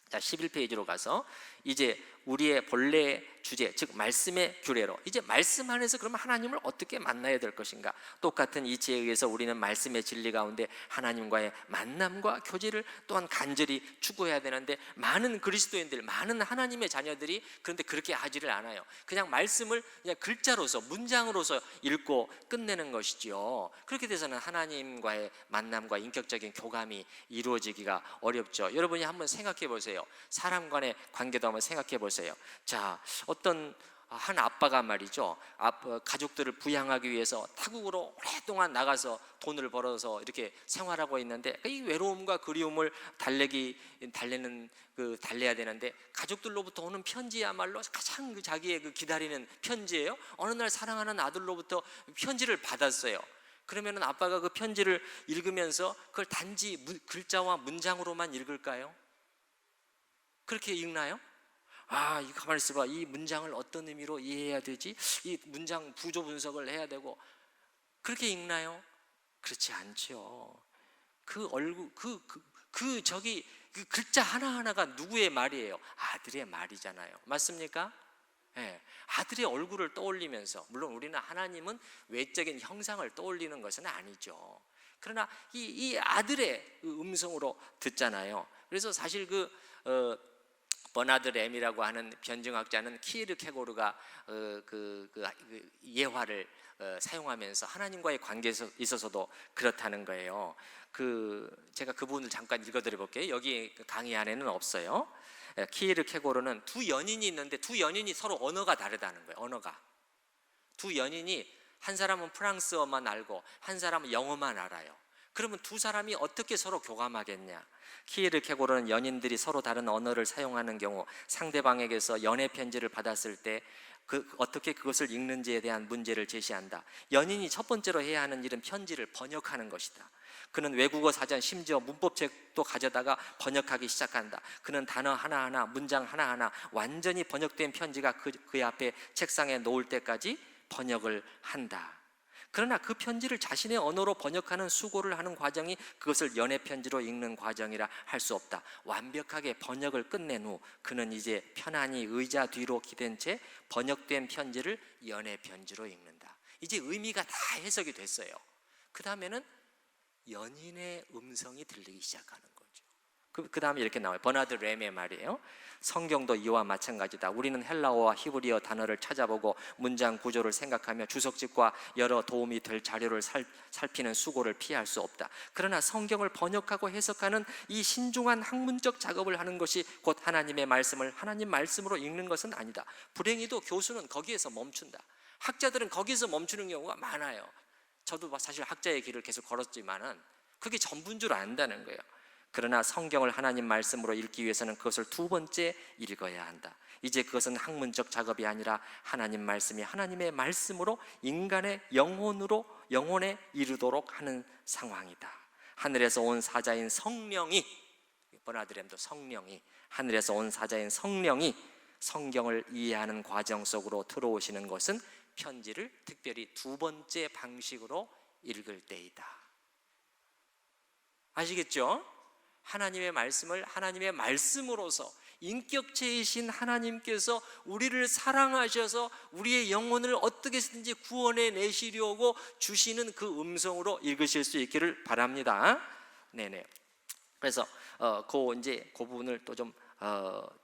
자, 11페이지로 가서 이제 우리의 본래 주제, 즉 말씀의 규례로, 이제 말씀 안에서 그러면 하나님을 어떻게 만나야 될 것인가. 똑같은 이치에 의해서 우리는 말씀의 진리 가운데 하나님과의 만남과 교제를 또한 간절히 추구해야 되는데, 많은 그리스도인들, 많은 하나님의 자녀들이 그런데 그렇게 하지를 않아요. 그냥 말씀을 그냥 글자로서, 문장으로서 읽고 끝내는 것이죠. 그렇게 돼서는 하나님과의 만남과 인격적인 교감이 이루어지기가 어렵죠. 여러분이 한번 생각해 보세요. 사람 간의 관계도 한번 생각해 보세요. 자, 어떤 한 아빠가 말이죠, 가족들을 부양하기 위해서 타국으로 오랫동안 나가서 돈을 벌어서 이렇게 생활하고 있는데, 이 외로움과 그리움을 달래야 되는데, 가족들로부터 오는 편지야말로 가장 자기의 기다리는 편지예요. 어느 날 사랑하는 아들로부터 편지를 받았어요. 그러면은 아빠가 그 편지를 읽으면서 그걸 단지 글자와 문장으로만 읽을까요? 그렇게 읽나요? 이 가만히 있어봐, 이 문장을 어떤 의미로 이해해야 되지? 이 문장 부조 분석을 해야 되고, 그렇게 읽나요? 그렇지 않죠. 그 얼굴, 그 글자 하나하나가 누구의 말이에요? 아들의 말이잖아요. 맞습니까? 예, 아들의 얼굴을 떠올리면서, 물론 우리는 하나님은 외적인 형상을 떠올리는 것은 아니죠. 그러나 이 아들의 음성으로 듣잖아요. 그래서 사실 버나드 램이라고 하는 변증학자는 키에르케고르가 예화를 사용하면서 하나님과의 관계에 있어서도 그렇다는 거예요. 제가 그 부분을 잠깐 읽어드려 볼게요. 여기 강의 안에는 없어요. 키에르케고르는 두 연인이 있는데 두 연인이 서로 언어가 다르다는 거예요. 언어가 두 연인이, 한 사람은 프랑스어만 알고 한 사람은 영어만 알아요. 그러면 두 사람이 어떻게 서로 교감하겠냐? 키에르케고르는 연인들이 서로 다른 언어를 사용하는 경우 상대방에게서 연애 편지를 받았을 때 어떻게 그것을 읽는지에 대한 문제를 제시한다. 연인이 첫 번째로 해야 하는 일은 편지를 번역하는 것이다. 그는 외국어 사전, 심지어 문법책도 가져다가 번역하기 시작한다. 그는 단어 하나하나, 문장 하나하나 완전히 번역된 편지가 그의 앞에 책상에 놓을 때까지 번역을 한다. 그러나 그 편지를 자신의 언어로 번역하는 수고를 하는 과정이 그것을 연애 편지로 읽는 과정이라 할 수 없다. 완벽하게 번역을 끝낸 후 그는 이제 편안히 의자 뒤로 기댄 채 번역된 편지를 연애 편지로 읽는다. 이제 의미가 다 해석이 됐어요. 그 다음에는 연인의 음성이 들리기 시작하는 거죠. 그 다음에 이렇게 나와요. 버나드 램의 말이에요. 성경도 이와 마찬가지다. 우리는 헬라어와 히브리어 단어를 찾아보고 문장 구조를 생각하며 주석집과 여러 도움이 될 자료를 살피는 수고를 피할 수 없다. 그러나 성경을 번역하고 해석하는 이 신중한 학문적 작업을 하는 것이 곧 하나님의 말씀을 하나님 말씀으로 읽는 것은 아니다. 불행히도 교수는 거기에서 멈춘다. 학자들은 거기서 멈추는 경우가 많아요. 저도 사실 학자의 길을 계속 걸었지만은 그게 전부인 줄 안다는 거예요. 그러나 성경을 하나님 말씀으로 읽기 위해서는 그것을 두 번째 읽어야 한다. 이제 그것은 학문적 작업이 아니라 하나님 말씀이 하나님의 말씀으로 인간의 영혼에 이르도록 하는 상황이다. 하늘에서 온 사자인 성령이, 버나드 램도 성령이, 하늘에서 온 사자인 성령이 성경을 이해하는 과정 속으로 들어오시는 것은 편지를 특별히 두 번째 방식으로 읽을 때이다. 아시겠죠? 하나님의 말씀을 하나님의 말씀으로서 인격체이신 하나님께서 우리를 사랑하셔서 우리의 영혼을 어떻게 해서든지 구원해 내시려고 주시는 그 음성으로 읽으실 수 있기를 바랍니다. 네네. 그래서 그 부분을 또 좀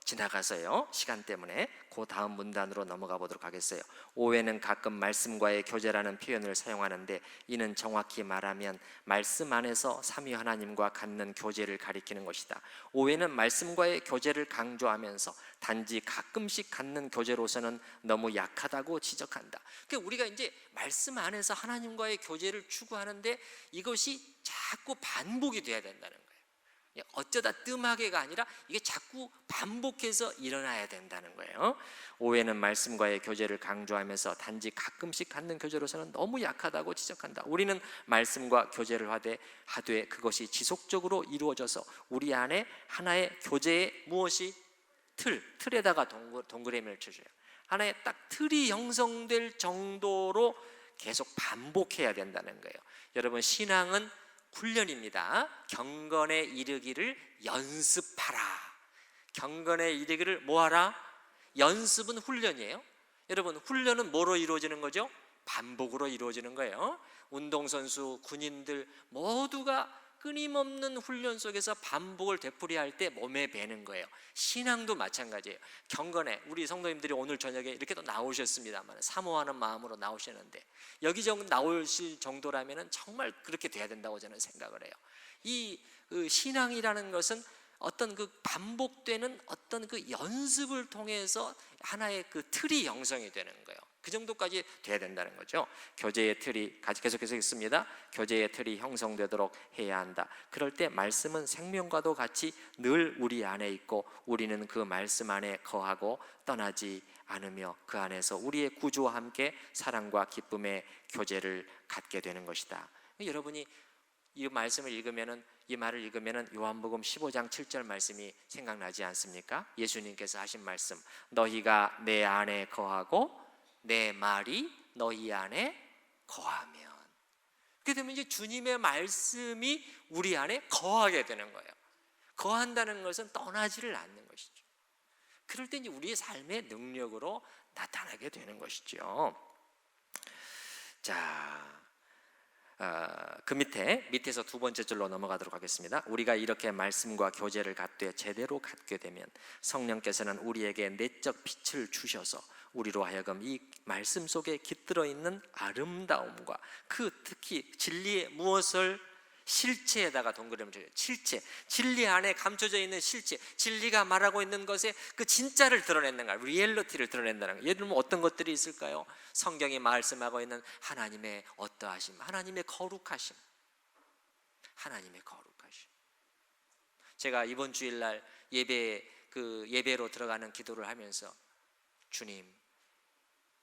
지나가서요, 시간 때문에 그 다음 문단으로 넘어가 보도록 하겠어요. 오해는 가끔 말씀과의 교제라는 표현을 사용하는데 이는 정확히 말하면 말씀 안에서 삼위 하나님과 갖는 교제를 가리키는 것이다. 오해는 말씀과의 교제를 강조하면서 단지 가끔씩 갖는 교제로서는 너무 약하다고 지적한다. 그러니까 우리가 이제 말씀 안에서 하나님과의 교제를 추구하는데 이것이 자꾸 반복이 돼야 된다는 거예요. 어쩌다 뜸하게가 아니라 이게 자꾸 반복해서 일어나야 된다는 거예요. 오해는 말씀과의 교제를 강조하면서 단지 가끔씩 갖는 교제로서는 너무 약하다고 지적한다. 우리는 말씀과 교제를 하되 그것이 지속적으로 이루어져서 우리 안에 하나의 교제의 무엇이 틀에다가 동그라미를 쳐줘요. 하나의 딱 틀이 형성될 정도로 계속 반복해야 된다는 거예요. 여러분, 신앙은 훈련입니다. 경건에 이르기를 연습하라. 경건에 이르기를 뭐하라? 연습은 훈련이에요. 여러분, 훈련은 뭐로 이루어지는 거죠? 반복으로 이루어지는 거예요. 운동선수, 군인들 모두가 끊임없는 훈련 속에서 반복을 되풀이할 때 몸에 배는 거예요. 신앙도 마찬가지예요. 경건에, 우리 성도님들이 오늘 저녁에 이렇게 또 나오셨습니다만 사모하는 마음으로 나오셨는데 여기저기 나오실 정도라면 정말 그렇게 돼야 된다고 저는 생각을 해요. 이 신앙이라는 것은 어떤 그 반복되는 어떤 그 연습을 통해서 하나의 그 틀이 형성이 되는 거예요. 그 정도까지 돼야 된다는 거죠. 교제의 틀이 계속해서 있습니다. 교제의 틀이 형성되도록 해야 한다. 그럴 때 말씀은 생명과도 같이 늘 우리 안에 있고 우리는 그 말씀 안에 거하고 떠나지 않으며 그 안에서 우리의 구주와 함께 사랑과 기쁨의 교제를 갖게 되는 것이다. 여러분이 이 말씀을 읽으면은, 이 말을 읽으면은 요한복음 15장 7절 말씀이 생각나지 않습니까? 예수님께서 하신 말씀, 너희가 내 안에 거하고 내 말이 너희 안에 거하면. 그렇게 되면 이제 주님의 말씀이 우리 안에 거하게 되는 거예요. 거한다는 것은 떠나지를 않는 것이죠. 그럴 때 이제 우리의 삶의 능력으로 나타나게 되는 것이죠. 자, 그 밑에서 두 번째 줄로 넘어가도록 하겠습니다. 우리가 이렇게 말씀과 교제를 갖되 제대로 갖게 되면 성령께서는 우리에게 내적 빛을 주셔서 우리로 하여금 이 말씀 속에 깃들어 있는 아름다움과 그 특히 진리의 무엇을 실체에다가 동그라미 쳐요. 실체, 진리 안에 감춰져 있는 실체, 진리가 말하고 있는 것에 그 진짜를 드러낸다는 거예요. 리얼리티를 드러낸다는 거예요. 예를 들면 어떤 것들이 있을까요? 성경이 말씀하고 있는 하나님의 어떠하심, 하나님의 거룩하심, 하나님의 거룩하심. 제가 이번 주일날 예배로 들어가는 기도를 하면서 주님,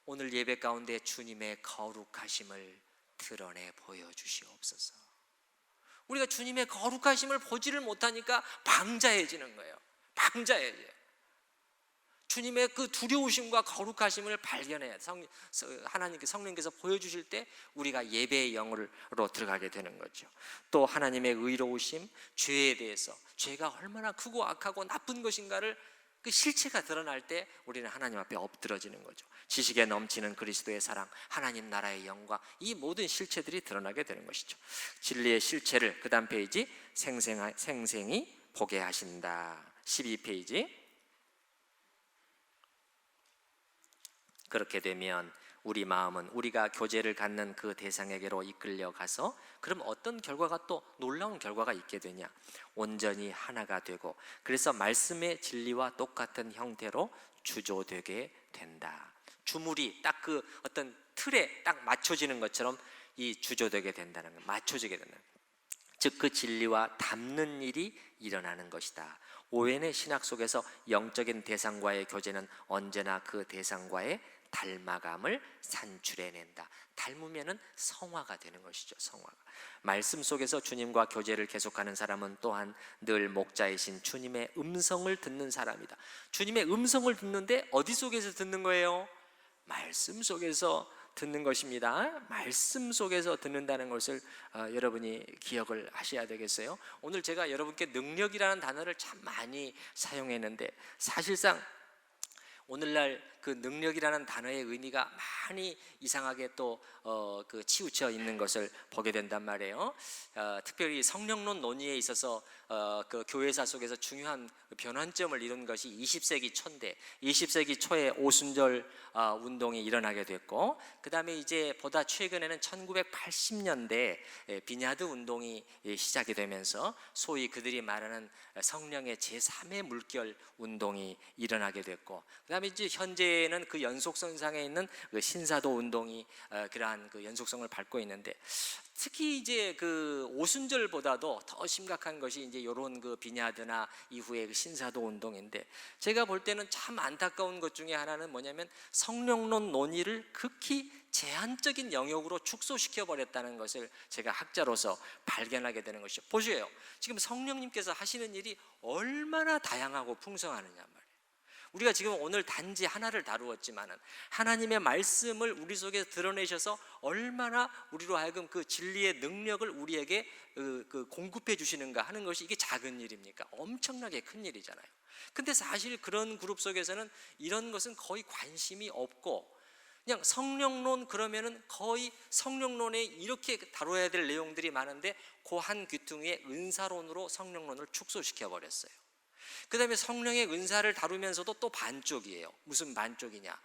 오늘 예배 가운데 주님의 거룩하심을 드러내 보여주시옵소서. 우리가 주님의 거룩하심을 보지를 못하니까 방자해지는 거예요. 방자해져요. 주님의 그 두려우심과 거룩하심을 발견해야 하나님께 성령께서 보여주실 때 우리가 예배의 영으로 들어가게 되는 거죠. 또 하나님의 의로우심, 죄에 대해서 죄가 얼마나 크고 악하고 나쁜 것인가를 그 실체가 드러날 때 우리는 하나님 앞에 엎드러지는 거죠. 지식에 넘치는 그리스도의 사랑, 하나님 나라의 영광, 이 모든 실체들이 드러나게 되는 것이죠. 진리의 실체를 그 다음 페이지 생생히 보게 하신다. 12페이지. 그렇게 되면 우리 마음은 우리가 교제를 갖는 그 대상에게로 이끌려 가서 그럼 어떤 결과가 또 놀라운 결과가 있게 되냐? 온전히 하나가 되고 그래서 말씀의 진리와 똑같은 형태로 주조되게 된다. 주물이 딱 그 어떤 틀에 딱 맞춰지는 것처럼 이 주조되게 된다는 거, 맞춰지게 된다는 거. 즉 그 진리와 닮는 일이 일어나는 것이다. 오웬의 신학 속에서 영적인 대상과의 교제는 언제나 그 대상과의 닮아감을 산출해낸다. 닮으면은 성화가 되는 것이죠. 성화가. 말씀 속에서 주님과 교제를 계속하는 사람은 또한 늘 목자이신 주님의 음성을 듣는 사람이다. 주님의 음성을 듣는데 어디 속에서 듣는 거예요? 말씀 속에서 듣는 것입니다. 말씀 속에서 듣는다는 것을 여러분이 기억을 하셔야 되겠어요. 오늘 제가 여러분께 능력이라는 단어를 참 많이 사용했는데 사실상 오늘날 그 능력이라는 단어의 의미가 많이 이상하게 또 그 치우쳐 있는 것을 보게 된단 말이에요. 특별히 성령론 논의에 있어서 그 교회사 속에서 중요한 변환점을 이룬 것이 20세기 초인데 20세기 초에 오순절 운동이 일어나게 됐고 그 다음에 이제 보다 최근에는 1980년대 비냐드 운동이 시작이 되면서 소위 그들이 말하는 성령의 제3의 물결 운동이 일어나게 됐고 그 다음에 이제 현재는 그 연속선상에 있는 그 신사도 운동이 그러한 그 연속성을 밟고 있는데 특히 이제 그 오순절보다도 더 심각한 것이 이제 이런 그 비냐드나 이후에 그 신사도 운동인데 제가 볼 때는 참 안타까운 것 중에 하나는 뭐냐면 성령론 논의를 극히 제한적인 영역으로 축소시켜 버렸다는 것을 제가 학자로서 발견하게 되는 것이죠. 보세요. 지금 성령님께서 하시는 일이 얼마나 다양하고 풍성하느냐 말이에요. 우리가 지금 오늘 단지 하나를 다루었지만은 하나님의 말씀을 우리 속에 드러내셔서 얼마나 우리로 하여금 그 진리의 능력을 우리에게 그 공급해 주시는가 하는 것이 이게 작은 일입니까? 엄청나게 큰 일이잖아요. 근데 사실 그런 그룹 속에서는 이런 것은 거의 관심이 없고 그냥 성령론 그러면은 거의 성령론에 이렇게 다뤄야 될 내용들이 많은데 그 한 귀퉁이에 은사론으로 성령론을 축소시켜 버렸어요. 그 다음에 성령의 은사를 다루면서도 또 반쪽이에요. 무슨 반쪽이냐?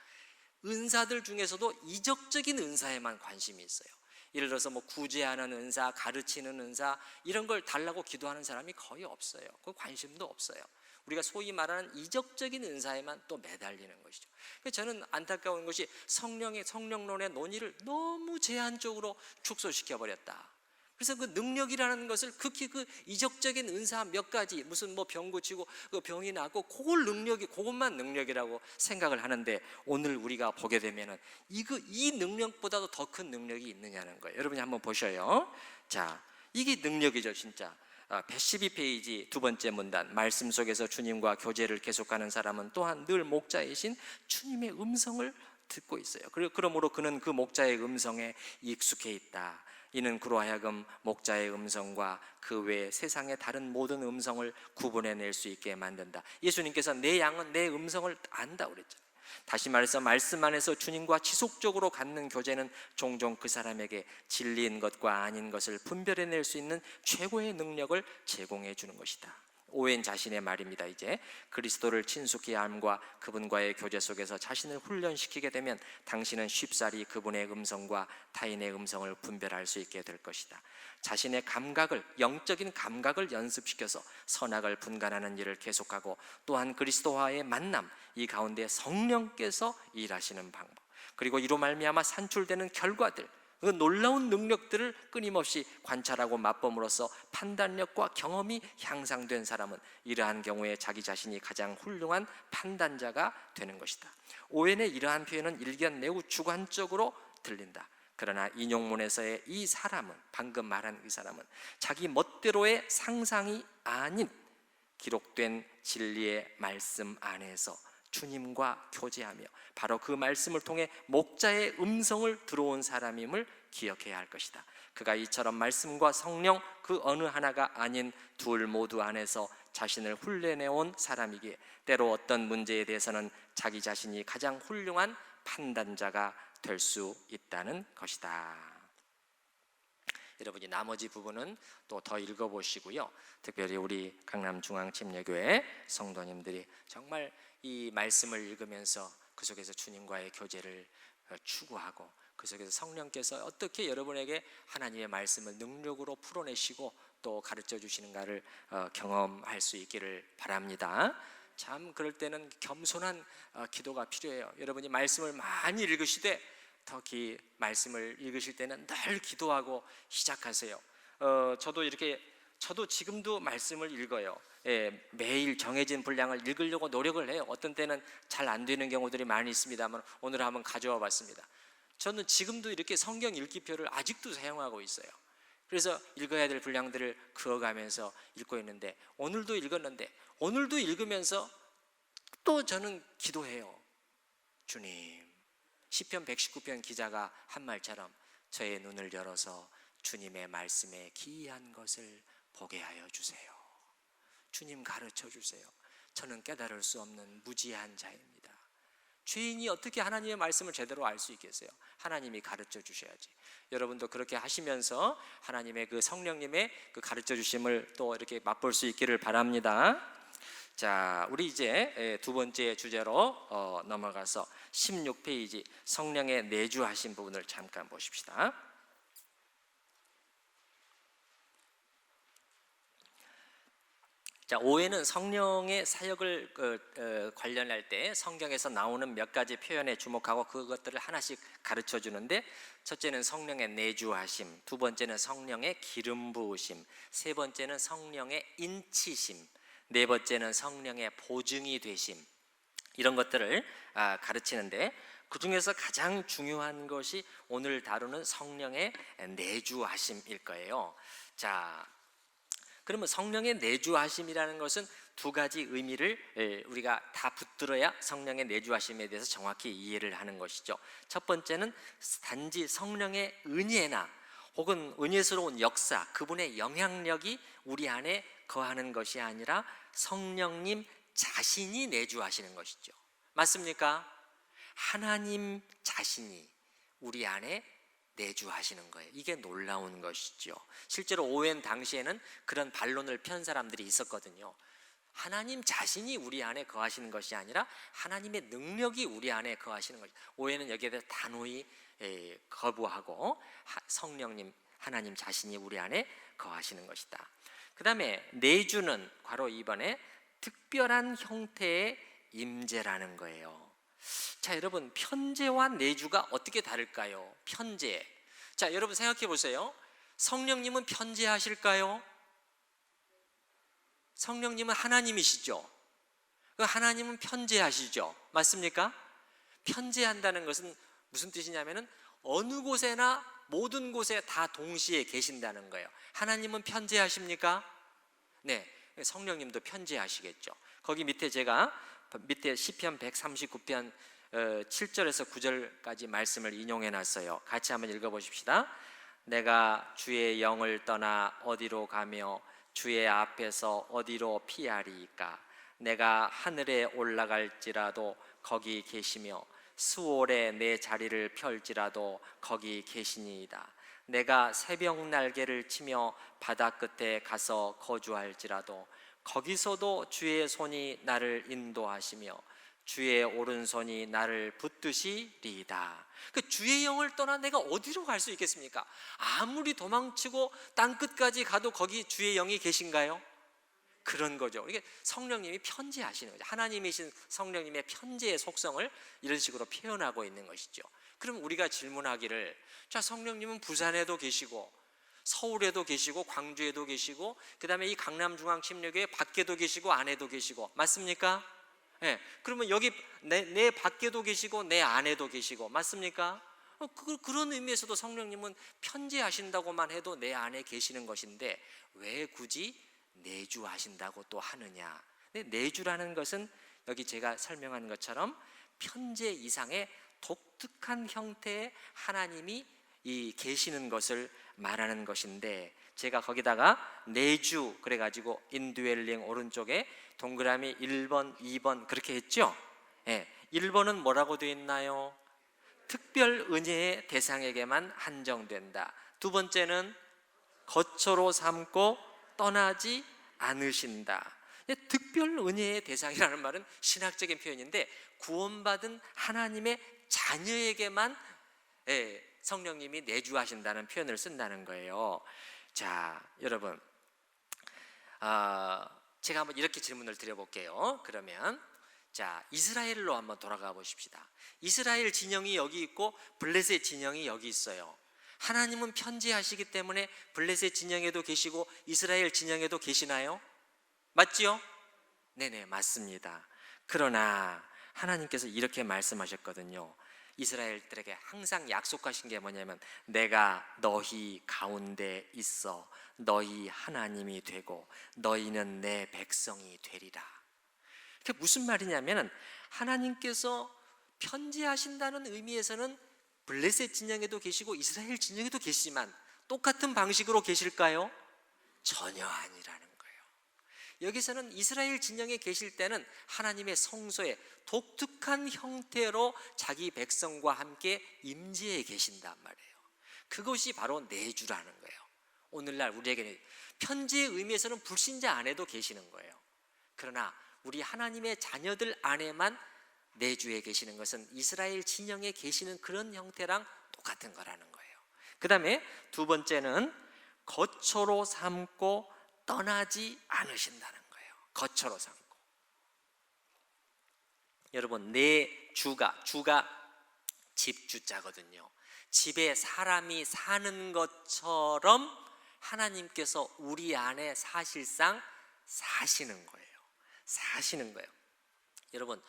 은사들 중에서도 이적적인 은사에만 관심이 있어요. 예를 들어서 뭐 구제하는 은사, 가르치는 은사 이런 걸 달라고 기도하는 사람이 거의 없어요. 그 관심도 없어요. 우리가 소위 말하는 이적적인 은사에만 또 매달리는 것이죠. 그래서 저는 안타까운 것이 성령론의 논의를 너무 제한적으로 축소시켜 버렸다. 그래서 그 능력이라는 것을 극히 그 이적적인 은사 몇 가지 무슨 뭐 병 고치고 그 병이 낫고 그것만 능력이라고 생각을 하는데 오늘 우리가 보게 되면은 이 능력보다도 더 큰 능력이 있느냐는 거예요. 여러분이 한번 보셔요. 자, 이게 능력이죠, 진짜. 112페이지 두 번째 문단 말씀 속에서 주님과 교제를 계속하는 사람은 또한 늘 목자이신 주님의 음성을 듣고 있어요. 그러므로 그는 그 목자의 음성에 익숙해 있다. 이는 그로 하여금 목자의 음성과 그 외 세상의 다른 모든 음성을 구분해낼 수 있게 만든다. 예수님께서 내 양은 내 음성을 안다 그랬잖아요. 다시 말해서 말씀 안에서 주님과 지속적으로 갖는 교제는 종종 그 사람에게 진리인 것과 아닌 것을 분별해낼 수 있는 최고의 능력을 제공해 주는 것이다. 오웬 자신의 말입니다. 이제 그리스도를 친숙히 알과 그분과의 교제 속에서 자신을 훈련시키게 되면 당신은 쉽사리 그분의 음성과 타인의 음성을 분별할 수 있게 될 것이다. 자신의 감각을, 영적인 감각을 연습시켜서 선악을 분간하는 일을 계속하고, 또한 그리스도와의 만남, 이 가운데 성령께서 일하시는 방법, 그리고 이로 말미암아 산출되는 결과들, 그 놀라운 능력들을 끊임없이 관찰하고 맛봄으로써 판단력과 경험이 향상된 사람은 이러한 경우에 자기 자신이 가장 훌륭한 판단자가 되는 것이다. 오웬의 이러한 표현은 일견 매우 주관적으로 들린다. 그러나 인용문에서의 이 사람은, 방금 말한 이 사람은 자기 멋대로의 상상이 아닌 기록된 진리의 말씀 안에서 주님과 교제하며 바로 그 말씀을 통해 목자의 음성을 들어온 사람임을 기억해야 할 것이다. 그가 이처럼 말씀과 성령 그 어느 하나가 아닌 둘 모두 안에서 자신을 훈련해온 사람이기에 때로 어떤 문제에 대해서는 자기 자신이 가장 훌륭한 판단자가 될 수 있다는 것이다. 여러분이 나머지 부분은 또 더 읽어보시고요. 특별히 우리 강남중앙침례교회 성도님들이 정말 이 말씀을 읽으면서 그 속에서 주님과의 교제를 추구하고, 그 속에서 성령께서 어떻게 여러분에게 하나님의 말씀을 능력으로 풀어내시고 또 가르쳐 주시는가를 경험할 수 있기를 바랍니다. 참 그럴 때는 겸손한 기도가 필요해요. 여러분이 말씀을 많이 읽으시되 특히 말씀을 읽으실 때는 늘 기도하고 시작하세요. 저도 지금도 말씀을 읽어요. 매일 정해진 분량을 읽으려고 노력을 해요. 어떤 때는 잘 안 되는 경우들이 많이 있습니다만 오늘 한번 가져와 봤습니다. 저는 지금도 이렇게 성경 읽기표를 아직도 사용하고 있어요. 그래서 읽어야 될 분량들을 그어가면서 읽고 있는데, 오늘도 읽었는데 오늘도 읽으면서 또 저는 기도해요. 주님, 시편 119편 기자가 한 말처럼 저의 눈을 열어서 주님의 말씀에 기이한 것을 보게 하여 주세요. 주님 가르쳐 주세요. 저는 깨달을 수 없는 무지한 자입니다. 죄인이 어떻게 하나님의 말씀을 제대로 알 수 있겠어요? 하나님이 가르쳐 주셔야지. 여러분도 그렇게 하시면서 하나님의 그 성령님의 그 가르쳐 주심을 또 이렇게 맛볼 수 있기를 바랍니다. 자, 우리 이제 두 번째 주제로 넘어가서 16페이지 성령의 내주하신 부분을 잠깐 보십시다. 자, 오해는 성령의 사역을 관련할 때 성경에서 나오는 몇 가지 표현에 주목하고 그것들을 하나씩 가르쳐 주는데, 첫째는 성령의 내주하심, 두 번째는 성령의 기름 부으심, 세 번째는 성령의 인치심, 네 번째는 성령의 보증이 되심, 이런 것들을 가르치는데, 그 중에서 가장 중요한 것이 오늘 다루는 성령의 내주하심일 거예요. 자, 그러면 성령의 내주하심이라는 것은 두 가지 의미를 우리가 다 붙들어야 성령의 내주하심에 대해서 정확히 이해를 하는 것이죠. 첫 번째는 단지 성령의 은혜나 혹은 은혜스러운 역사, 그분의 영향력이 우리 안에 거하는 것이 아니라 성령님 자신이 내주하시는 것이죠. 맞습니까? 하나님 자신이 우리 안에 내주하시는 거예요. 이게 놀라운 것이죠. 실제로 오웬 당시에는 그런 반론을 편 사람들이 있었거든요. 하나님 자신이 우리 안에 거하시는 것이 아니라 하나님의 능력이 우리 안에 거하시는 것이죠. 오웬은 여기에 대해서 단호히 거부하고 성령님, 하나님 자신이 우리 안에 거하시는 것이다. 그 다음에 내주는 괄호 2번에 특별한 형태의 임재라는 거예요. 자, 여러분, 편재와 내주가 어떻게 다를까요? 편재. 자, 여러분 생각해 보세요. 성령님은 편재하실까요? 성령님은 하나님이시죠. 하나님은 편재하시죠. 맞습니까? 편재한다는 것은 무슨 뜻이냐면은 어느 곳에나 모든 곳에 다 동시에 계신다는 거예요. 하나님은 편재하십니까? 네, 성령님도 편재하시겠죠. 거기 밑에 제가 밑에 시편 139편 7절에서 9절까지 말씀을 인용해 놨어요. 같이 한번 읽어보십시다. 내가 주의 영을 떠나 어디로 가며 주의 앞에서 어디로 피하리이까? 내가 하늘에 올라갈지라도 거기 계시며 수월에 내 자리를 펼지라도 거기 계시니이다. 내가 새벽 날개를 치며 바다 끝에 가서 거주할지라도 거기서도 주의 손이 나를 인도하시며 주의 오른손이 나를 붙드시리이다. 그 주의 영을 떠나 내가 어디로 갈 수 있겠습니까? 아무리 도망치고 땅 끝까지 가도 거기 주의 영이 계신가요? 그런 거죠. 이게 성령님이 편지하시는 거죠. 하나님이신 성령님의 편지의 속성을 이런 식으로 표현하고 있는 것이죠. 그럼 우리가 질문하기를, 자, 성령님은 부산에도 계시고 서울에도 계시고 광주에도 계시고 그 다음에 이 강남중앙침례교회 밖에도 계시고 안에도 계시고 맞습니까? 네. 그러면 여기 내 밖에도 계시고 내 안에도 계시고 맞습니까? 그런 의미에서도 성령님은 편지하신다고만 해도 내 안에 계시는 것인데 왜 굳이 내주하신다고 또 하느냐? 내주라는 것은 여기 제가 설명한 것처럼 편지 이상의 독특한 형태의 하나님이 계시는 것을 말하는 것인데, 제가 거기다가 내주 그래가지고 인드웰링 오른쪽에 동그라미 1번, 2번 그렇게 했죠. 1번은 뭐라고 되어 있나요? 특별 은혜의 대상에게만 한정된다. 두 번째는 거처로 삼고 떠나지 않으신다. 특별 은혜의 대상이라는 말은 신학적인 표현인데 구원받은 하나님의 자녀에게만 성령님이 내주하신다는 표현을 쓴다는 거예요. 자, 여러분, 제가 한번 이렇게 질문을 드려볼게요. 그러면 자, 이스라엘로 한번 돌아가 보십시다. 이스라엘 진영이 여기 있고 블레셋 진영이 여기 있어요. 하나님은 편지하시기 때문에 블레셋 진영에도 계시고 이스라엘 진영에도 계시나요? 맞지요? 네네, 맞습니다. 그러나 하나님께서 이렇게 말씀하셨거든요. 이스라엘들에게 항상 약속하신 게 뭐냐면 내가 너희 가운데 있어 너희 하나님이 되고 너희는 내 백성이 되리라. 그게 무슨 말이냐면 하나님께서 편지하신다는 의미에서는 블레셋 진영에도 계시고 이스라엘 진영에도 계시지만 똑같은 방식으로 계실까요? 전혀 아니라는 거예요. 여기서는 이스라엘 진영에 계실 때는 하나님의 성소에 독특한 형태로 자기 백성과 함께 임재해 계신단 말이에요. 그것이 바로 내주라는 거예요. 오늘날 우리에게는 편지의 의미에서는 불신자 안에도 계시는 거예요. 그러나 우리 하나님의 자녀들 안에만 내주에 계시는 것은 이스라엘 진영에 계시는 그런 형태랑 똑같은 거라는 거예요. 그 다음에 두 번째는 거처로 삼고 떠나지 않으신다는 거예요. 거처로 삼고. 여러분, 주가 집주자거든요. 집에 사람이 사는 것처럼 하나님께서 우리 안에 사실상 사시는 거예요. 사시는 거예요. 여러분,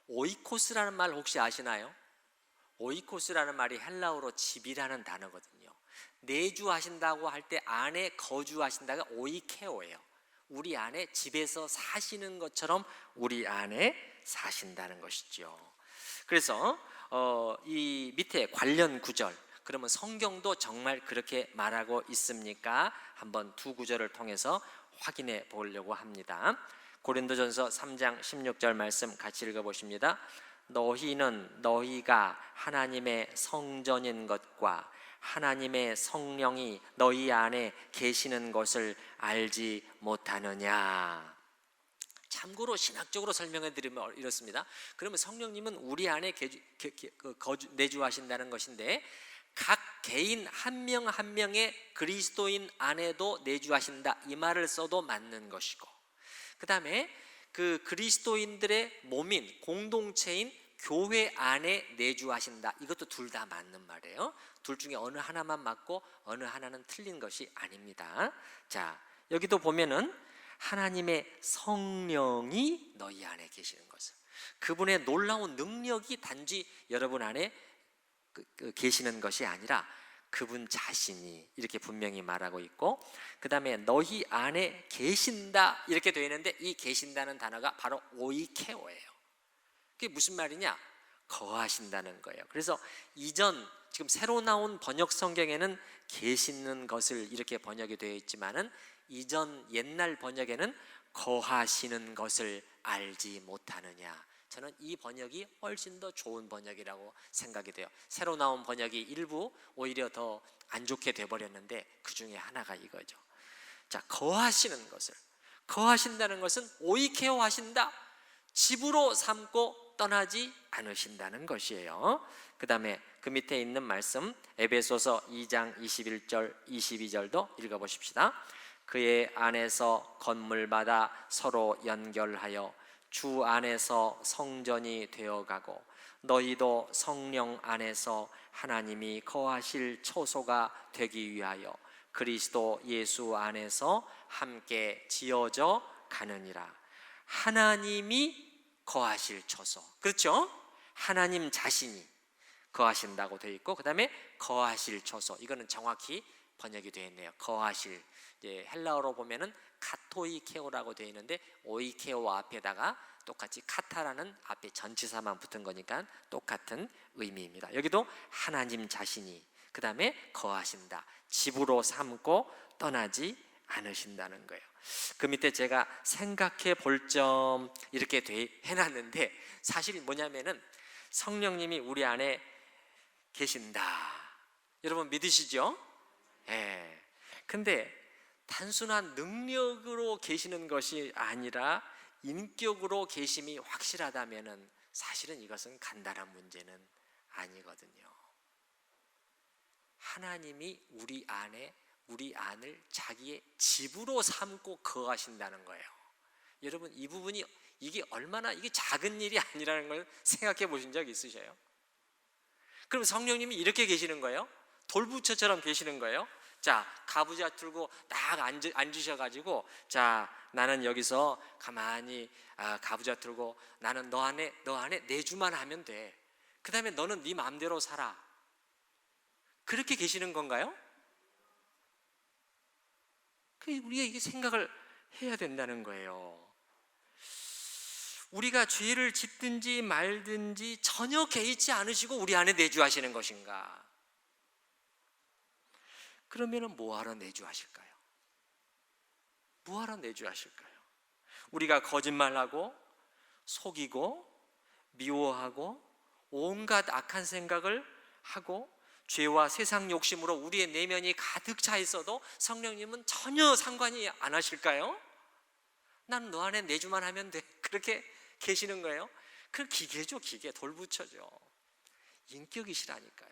오이코스라는 말 혹시 아시나요? 오이코스라는 말이 헬라어로 집이라는 단어거든요. 내주하신다고 할 때 안에 거주하신다가 오이케오예요. 우리 안에 집에서 사시는 것처럼 우리 안에 사신다는 것이죠. 그래서 이 밑에 관련 구절, 그러면 성경도 정말 그렇게 말하고 있습니까? 한번 두 구절을 통해서 확인해 보려고 합니다. 고린도전서 3장 16절 말씀 같이 읽어보십니다. 너희는 너희가 하나님의 성전인 것과 하나님의 성령이 너희 안에 계시는 것을 알지 못하느냐. 참고로 신학적으로 설명해 드리면 이렇습니다. 그러면 성령님은 우리 안에 내주하신다는 것인데 각 개인 한 명 한 명의 그리스도인 안에도 내주하신다, 이 말을 써도 맞는 것이고, 그 다음에 그 그리스도인들의 몸인 공동체인 교회 안에 내주하신다, 이것도 둘 다 맞는 말이에요. 둘 중에 어느 하나만 맞고 어느 하나는 틀린 것이 아닙니다. 자, 여기도 보면은 하나님의 성령이 너희 안에 계시는 것을, 그분의 놀라운 능력이 단지 여러분 안에 계시는 것이 아니라 그분 자신이 이렇게 분명히 말하고 있고, 그 다음에 너희 안에 계신다 이렇게 되어 있는데 이 계신다는 단어가 바로 오이케오예요. 그게 무슨 말이냐? 거하신다는 거예요. 그래서 이전 지금 새로 나온 번역 성경에는 계시는 것을 이렇게 번역이 되어 있지만은 이전 옛날 번역에는 거하시는 것을 알지 못하느냐. 저는 이 번역이 훨씬 더 좋은 번역이라고 생각이 돼요. 새로 나온 번역이 일부 오히려 더 안 좋게 돼버렸는데 그 중에 하나가 이거죠. 자, 거하시는 것을, 거하신다는 것은 오이케오 하신다, 집으로 삼고 떠나지 않으신다는 것이에요. 그 다음에 그 밑에 있는 말씀 에베소서 2장 21절 22절도 읽어보십시다. 그의 안에서 건물마다 서로 연결하여 주 안에서 성전이 되어가고 너희도 성령 안에서 하나님이 거하실 초소가 되기 위하여 그리스도 예수 안에서 함께 지어져 가느니라. 하나님이 거하실 초소, 그렇죠? 하나님 자신이 거하신다고 되어 있고, 그 다음에 거하실 초소, 이거는 정확히 번역이 되어 있네요. 거하실, 헬라어로 보면은 카토이케오라고 되어 있는데 오이케오 앞에다가 똑같이 카타라는 앞에 전치사만 붙은 거니까 똑같은 의미입니다. 여기도 하나님 자신이, 그 다음에 거하신다, 집으로 삼고 떠나지 않으신다는 거예요. 그 밑에 제가 생각해 볼 점 이렇게 해놨는데, 사실이 뭐냐면은 성령님이 우리 안에 계신다. 여러분 믿으시죠? 예. 근데 단순한 능력으로 계시는 것이 아니라 인격으로 계심이 확실하다면은 사실은 이것은 간단한 문제는 아니거든요. 하나님이 우리 안을 자기의 집으로 삼고 거하신다는 거예요. 여러분 이 부분이 이게 얼마나 이게 작은 일이 아니라는 걸 생각해 보신 적 있으세요? 그럼 성령님이 이렇게 계시는 거예요? 돌부처처럼 계시는 거예요? 자, 가부좌 들고 딱 앉으셔가지고, 자, 나는 여기서 가만히 가부좌 들고 나는 너 안에 내 주만 하면 돼. 그 다음에 너는 네 마음대로 살아. 그렇게 계시는 건가요? 우리가 이게 생각을 해야 된다는 거예요. 우리가 죄를 짓든지 말든지 전혀 개의치 않으시고 우리 안에 내주하시는 것인가? 그러면은 뭐하러 내주하실까요? 뭐하러 내주하실까요? 우리가 거짓말하고 속이고 미워하고 온갖 악한 생각을 하고 죄와 세상 욕심으로 우리의 내면이 가득 차 있어도 성령님은 전혀 상관이 안 하실까요? 난 너 안에 내주만 하면 돼. 그렇게 계시는 거예요. 그 기계죠, 기계. 돌부처죠. 인격이시라니까요.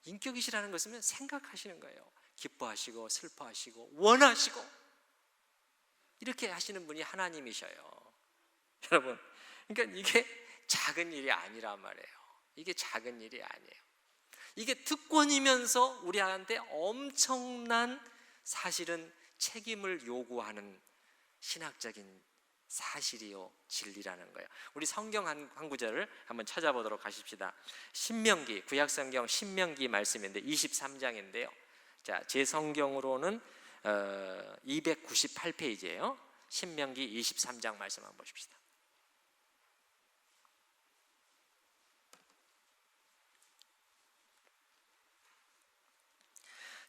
인격이시라는 것은 생각하시는 거예요. 기뻐하시고 슬퍼하시고 원하시고 이렇게 하시는 분이 하나님이셔요. 여러분, 그러니까 이게 작은 일이 아니란 말이에요. 이게 작은 일이 아니에요. 이게 특권이면서 우리한테 엄청난 사실은 책임을 요구하는 신학적인 사실이요 진리라는 거예요. 우리 성경 한 구절을 한번 찾아보도록 하십시다. 신명기, 구약성경 신명기 말씀인데 23장인데요 자, 제 성경으로는 298페이지예요 신명기 23장 말씀 한번 보십시다.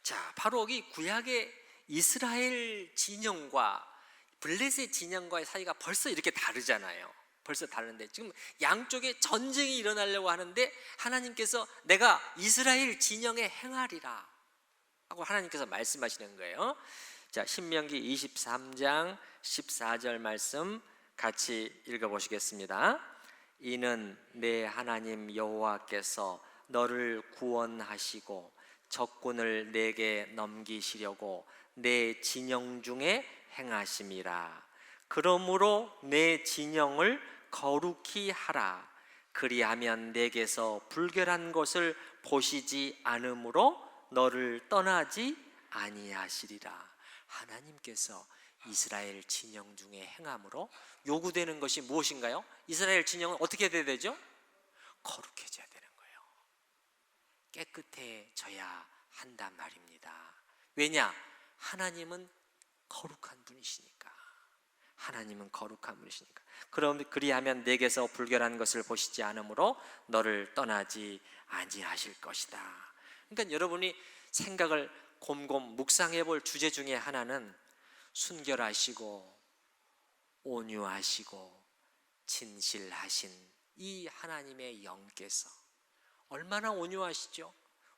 자, 바로 이 구약의 이스라엘 진영과 블레셋 진영과의 사이가 벌써 이렇게 다르잖아요. 벌써 다른데 지금 양쪽에 전쟁이 일어나려고 하는데 하나님께서 내가 이스라엘 진영에 행하리라 하고 하나님께서 말씀하시는 거예요. 자, 신명기 23장 14절 말씀 같이 읽어보시겠습니다. 이는 내 하나님 여호와께서 너를 구원하시고 적군을 내게 넘기시려고 내 진영 중에 행하심이라. 그러므로 내 진영을 거룩히 하라. 그리하면 내게서 불결한 것을 보시지 않으므로 너를 떠나지 아니하시리라. 하나님께서 이스라엘 진영 중에 행함으로 요구되는 것이 무엇인가요? 이스라엘 진영은 어떻게 해야 되죠? 거룩해져야 되는 거예요. 깨끗해져야 한단 말입니다. 왜냐? 하나님은 거룩한 분이시니까. 하나님은 거룩한 분이시니까. 그럼 그리하면 내게서 불결한 것을 보시지 않으므로 너를 떠나지 아니하실 것이다. 그러니까 여러분이 생각을 곰곰 묵상해 볼 주제 중에 하나는 순결하시고 온유하시고 진실하신 이 하나님의 영께서 얼마나 온유하시죠?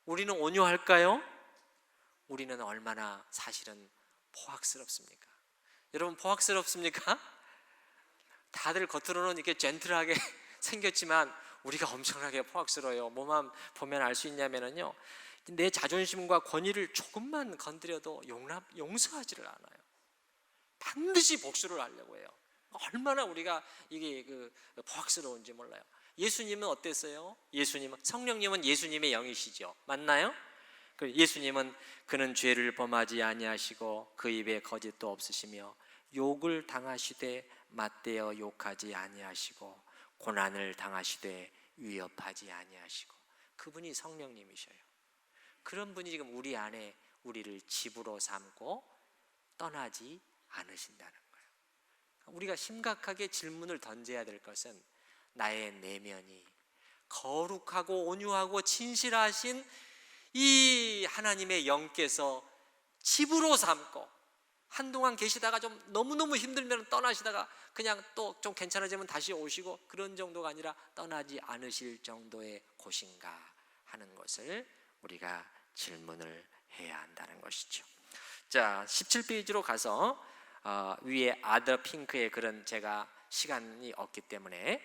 우리는 온유할까요? 우리는 얼마나 사실은 포악스럽습니까? 여러분 포악스럽습니까? 다들 겉으로는 이렇게 젠틀하게 생겼지만 우리가 엄청나게 포악스러워요. 뭐만 보면 알 수 있냐면요, 내 자존심과 권위를 조금만 건드려도 용서하지를 않아요. 반드시 복수를 하려고 해요. 얼마나 우리가 이게 포악스러운지 몰라요. 예수님은 어땠어요? 성령님은 예수님의 영이시죠. 맞나요? 예수님은 그는 죄를 범하지 아니하시고 그 입에 거짓도 없으시며 욕을 당하시되 맞대어 욕하지 아니하시고 고난을 당하시되 위협하지 아니하시고, 그분이 성령님이셔요. 그런 분이 지금 우리 안에 우리를 집으로 삼고 떠나지 않으신다는 거예요. 우리가 심각하게 질문을 던져야 될 것은 나의 내면이 거룩하고 온유하고 진실하신 이 하나님의 영께서 집으로 삼고, 한동안 계시다가 좀 너무너무 힘들면 떠나시다가 그냥 또 좀 괜찮아지면 다시 오시고 그런 정도가 아니라 떠나지 않으실 정도의 곳인가 하는 것을 우리가 질문을 해야 한다는 것이죠. 자, 17페이지로 가서 위에 아더 핑크의 글은 제가 시간이 없기 때문에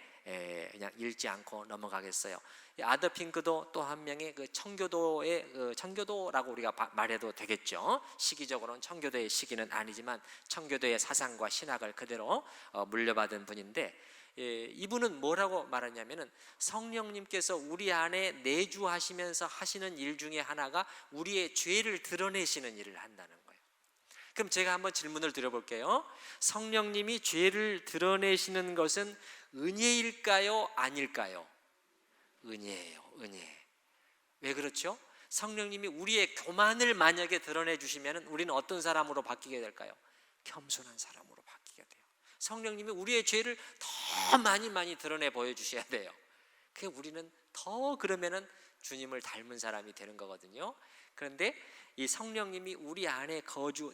그냥 읽지 않고 넘어가겠어요. 아더 핑크도 또 한 명의 청교도의 청교도라고 우리가 말해도 되겠죠. 시기적으로는 청교도의 시기는 아니지만 청교도의 사상과 신학을 그대로 물려받은 분인데, 이분은 뭐라고 말하냐면은 성령님께서 우리 안에 내주하시면서 하시는 일 중에 하나가 우리의 죄를 드러내시는 일을 한다는 거예요. 그럼 제가 한번 질문을 드려볼게요. 성령님이 죄를 드러내시는 것은 은혜일까요? 아닐까요? 은혜예요. 은혜. 왜 그렇죠? 성령님이 우리의 교만을 만약에 드러내 주시면 우리는 어떤 사람으로 바뀌게 될까요? 겸손한 사람으로 바뀌게 돼요. 성령님이 우리의 죄를 더 많이 드러내 보여주셔야 돼요. 그 우리는 더 그러면은 주님을 닮은 사람이 되는 거거든요. 그런데 이 성령님이 우리 안에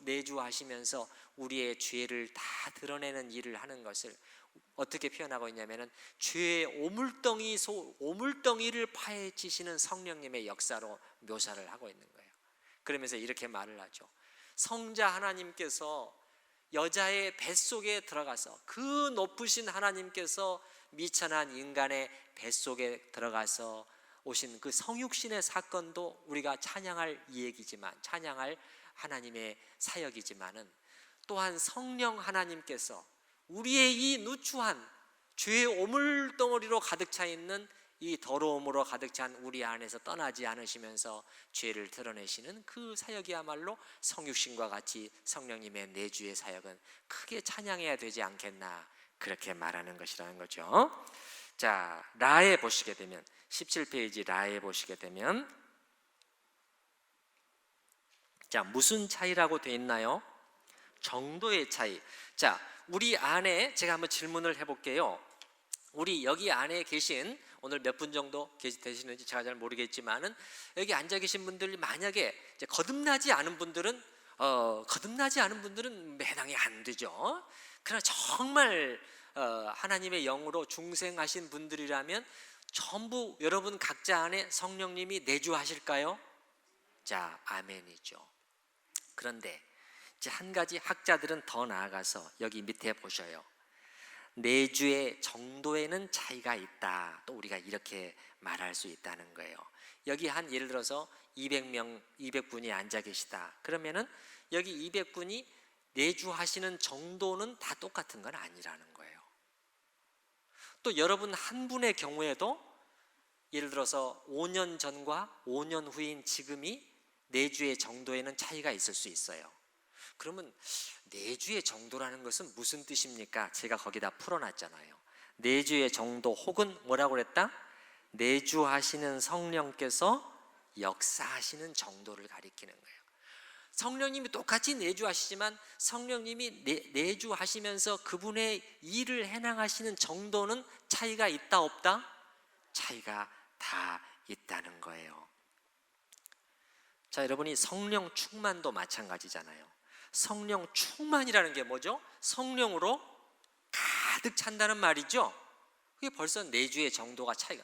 내주하시면서 우리의 죄를 다 드러내는 일을 하는 것을 어떻게 표현하고 있냐면은 죄의 오물덩이를 파헤치시는 성령님의 역사로 묘사를 하고 있는 거예요. 그러면서 이렇게 말을 하죠. 성자 하나님께서 여자의 뱃속에 들어가서, 그 높으신 하나님께서 미천한 인간의 뱃속에 들어가서 오신 그 성육신의 사건도 우리가 찬양할 얘기지만, 찬양할 하나님의 사역이지만은 또한 성령 하나님께서 우리의 이 누추한 죄의 오물덩어리로 가득 차 있는 이 더러움으로 가득 찬 우리 안에서 떠나지 않으시면서 죄를 드러내시는 그 사역이야말로 성육신과 같이 성령님의 내주의 사역은 크게 찬양해야 되지 않겠나, 그렇게 말하는 것이라는 거죠. 자, 라에 보시게 되면 17페이지 라에 보시게 되면, 자, 무슨 차이라고 되어 있나요? 정도의 차이. 자, 우리 안에 제가 한번 질문을 해볼게요. 우리 여기 안에 계신, 오늘 몇 분 정도 되시는지 제가 잘 모르겠지만은 여기 앉아 계신 분들이 만약에 이제 거듭나지 않은 분들은 매당이 안 되죠. 그러나 정말 하나님의 영으로 중생하신 분들이라면 전부 여러분 각자 안에 성령님이 내주하실까요? 자, 아멘이죠. 그런데 이제 한 가지 학자들은 더 나아가서 여기 밑에 보셔요. 내주의 정도에는 차이가 있다. 또 우리가 이렇게 말할 수 있다는 거예요. 여기 한 예를 들어서 200분이 앉아 계시다. 그러면은 여기 200분이 내주하시는 정도는 다 똑같은 건 아니라는 거예요. 또 여러분 한 분의 경우에도 예를 들어서 5년 전과 5년 후인 지금이 내주의 정도에는 차이가 있을 수 있어요. 그러면 내주의 정도라는 것은 무슨 뜻입니까? 제가 거기다 풀어놨잖아요. 내주의 정도 혹은 뭐라고 그랬다? 내주하시는 성령께서 역사하시는 정도를 가리키는 거예요. 성령님이 똑같이 내주하시지만 성령님이 내주하시면서 그분의 일을 해나가시는 정도는 차이가 있다 없다? 차이가 다 있다는 거예요. 자, 여러분이 성령 충만도 마찬가지잖아요. 성령 충만이라는 게 뭐죠? 성령으로 가득 찬다는 말이죠. 그게 벌써 내주의 정도가 차이가,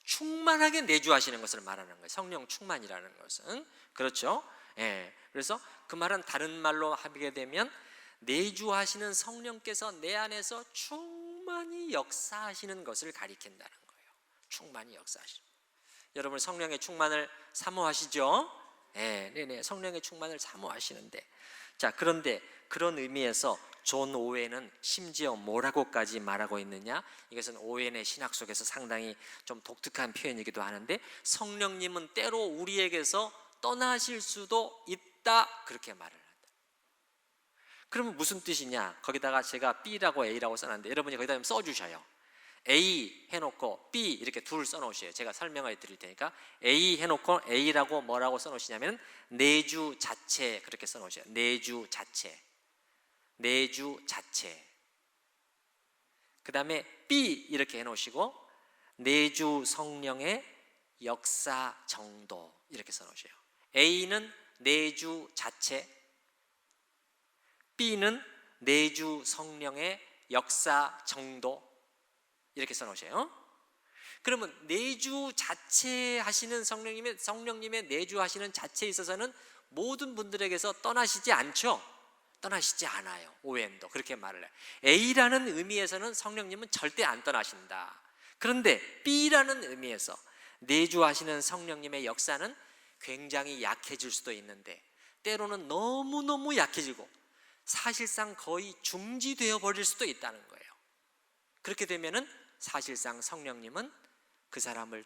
충만하게 내주하시는 것을 말하는 거예요. 성령 충만이라는 것은. 그렇죠? 예. 그래서 그 말은 다른 말로 하게 되면 내주하시는 성령께서 내 안에서 충만히 역사하시는 것을 가리킨다는 거예요. 충만히 역사하시는. 여러분 성령의 충만을 사모하시죠? 네네, 성령의 충만을 사모하시는데, 자, 그런데 그런 의미에서 존 오웬은 심지어 뭐라고까지 말하고 있느냐? 이것은 오웬의 신학 속에서 상당히 좀 독특한 표현이기도 하는데, 성령님은 때로 우리에게서 떠나실 수도 있다, 그렇게 말을 한다. 그러면 무슨 뜻이냐? 거기다가 제가 B라고 A라고 써놨는데 여러분이 거기다 좀 써주셔요. A 해놓고 B 이렇게 둘 써놓으셔요. 제가 설명을 드릴 테니까 A 해놓고 A라고 뭐라고 써놓으시냐면 내주 자체, 그렇게 써놓으셔요. 내주 자체, 내주 자체. 그 다음에 B 이렇게 해놓으시고 내주 성령의 역사 정도 이렇게 써놓으셔요. A는 내주 자체, B는 내주 성령의 역사 정도 이렇게 써놓으셔요. 그러면 내주 자체 하시는 성령님의 내주하시는 자체에 있어서는 모든 분들에게서 떠나시지 않죠? 떠나시지 않아요. 오웬도 그렇게 말을 해요. A라는 의미에서는 성령님은 절대 안 떠나신다. 그런데 B라는 의미에서 내주하시는 성령님의 역사는 굉장히 약해질 수도 있는데, 때로는 너무너무 약해지고 사실상 거의 중지되어 버릴 수도 있다는 거예요. 그렇게 되면은 사실상 성령님이 그 사람을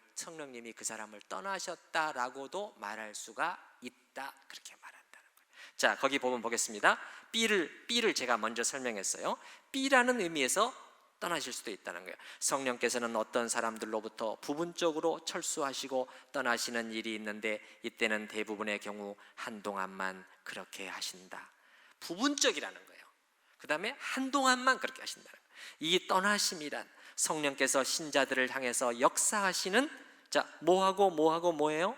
떠나셨다라고도 말할 수가 있다, 그렇게 말한다는 거예요. 자, 거기 보겠습니다. B를 제가 먼저 설명했어요. B라는 의미에서 떠나실 수도 있다는 거예요. 성령께서는 어떤 사람들로부터 부분적으로 철수하시고 떠나시는 일이 있는데, 이때는 대부분의 경우 한동안만 그렇게 하신다. 부분적이라는 거예요. 그 다음에 한동안만 그렇게 하신다는 거예요. 이 떠나심이란 성령께서 신자들을 향해서 역사하시는, 자, 뭐예요?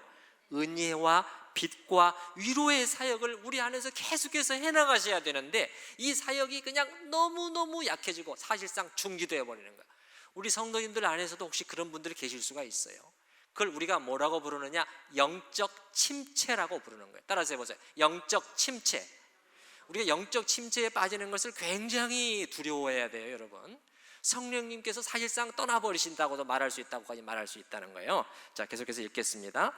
은혜와 빛과 위로의 사역을 우리 안에서 계속해서 해나가셔야 되는데, 이 사역이 그냥 너무너무 약해지고 사실상 중지되어 버리는 거야. 우리 성도님들 안에서도 혹시 그런 분들이 계실 수가 있어요. 그걸 우리가 뭐라고 부르느냐? 영적 침체라고 부르는 거예요. 따라서 해보세요. 영적 침체. 우리가 영적 침체에 빠지는 것을 굉장히 두려워해야 돼요, 여러분. 성령님께서 사실상 떠나버리신다고도 말할 수 있다고까지 말할 수 있다는 거예요. 자, 계속해서 읽겠습니다.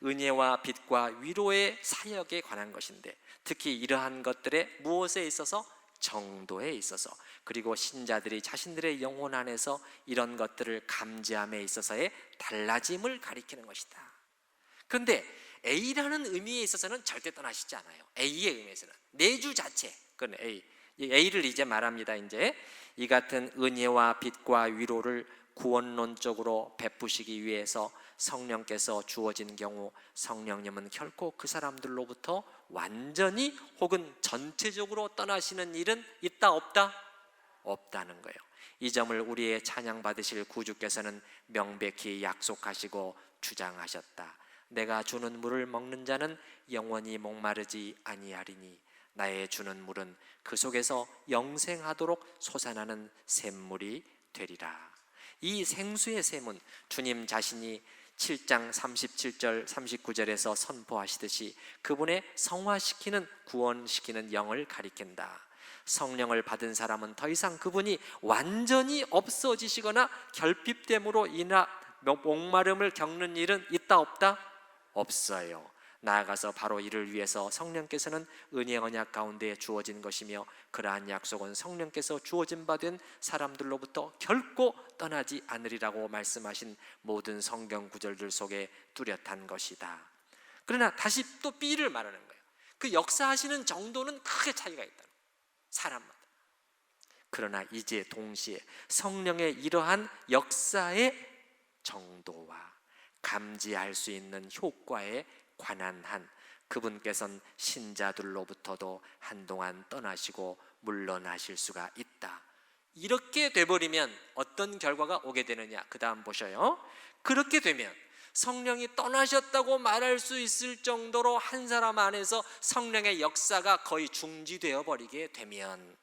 은혜와 빛과 위로의 사역에 관한 것인데, 특히 이러한 것들의 무엇에 있어서? 정도에 있어서, 그리고 신자들이 자신들의 영혼 안에서 이런 것들을 감지함에 있어서의 달라짐을 가리키는 것이다. 그런데 A라는 의미에 있어서는 절대 떠나시지 않아요. A의 의미에서는 내주 자체, 그건 A를 이제 말합니다. 이제 이 같은 은혜와 빛과 위로를 구원론적으로 베푸시기 위해서 성령께서 주어진 경우, 성령님은 결코 그 사람들로부터 완전히 혹은 전체적으로 떠나시는 일은 있다 없다? 없다는 거예요. 이 점을 우리의 찬양 받으실 구주께서는 명백히 약속하시고 주장하셨다. 내가 주는 물을 먹는 자는 영원히 목마르지 아니하리니 나의 주는 물은 그 속에서 영생하도록 솟아나는 샘물이 되리라. 이 생수의 샘은 주님 자신이 7장 37절 39절에서 선포하시듯이 그분의 성화시키는, 구원시키는 영을 가리킨다. 성령을 받은 사람은 더 이상 그분이 완전히 없어지시거나 결핍됨으로 인하 목마름을 겪는 일은 있다 없다? 없어요. 나아가서 바로 이를 위해서 성령께서는 은혜 언약 가운데 주어진 것이며, 그러한 약속은 성령께서 주어진 바 된 사람들로부터 결코 떠나지 않으리라고 말씀하신 모든 성경 구절들 속에 뚜렷한 것이다. 그러나 다시 또 B를 말하는 거예요. 그 역사하시는 정도는 크게 차이가 있다는 거예요, 사람마다. 그러나 이제 동시에 성령의 이러한 역사의 정도와 감지할 수 있는 효과에 관한 한 그분께서는 신자들로부터도 한동안 떠나시고 물러나실 수가 있다. 이렇게 돼버리면 어떤 결과가 오게 되느냐, 그 다음 보셔요. 그렇게 되면 성령이 떠나셨다고 말할 수 있을 정도로 한 사람 안에서 성령의 역사가 거의 중지되어 버리게 되면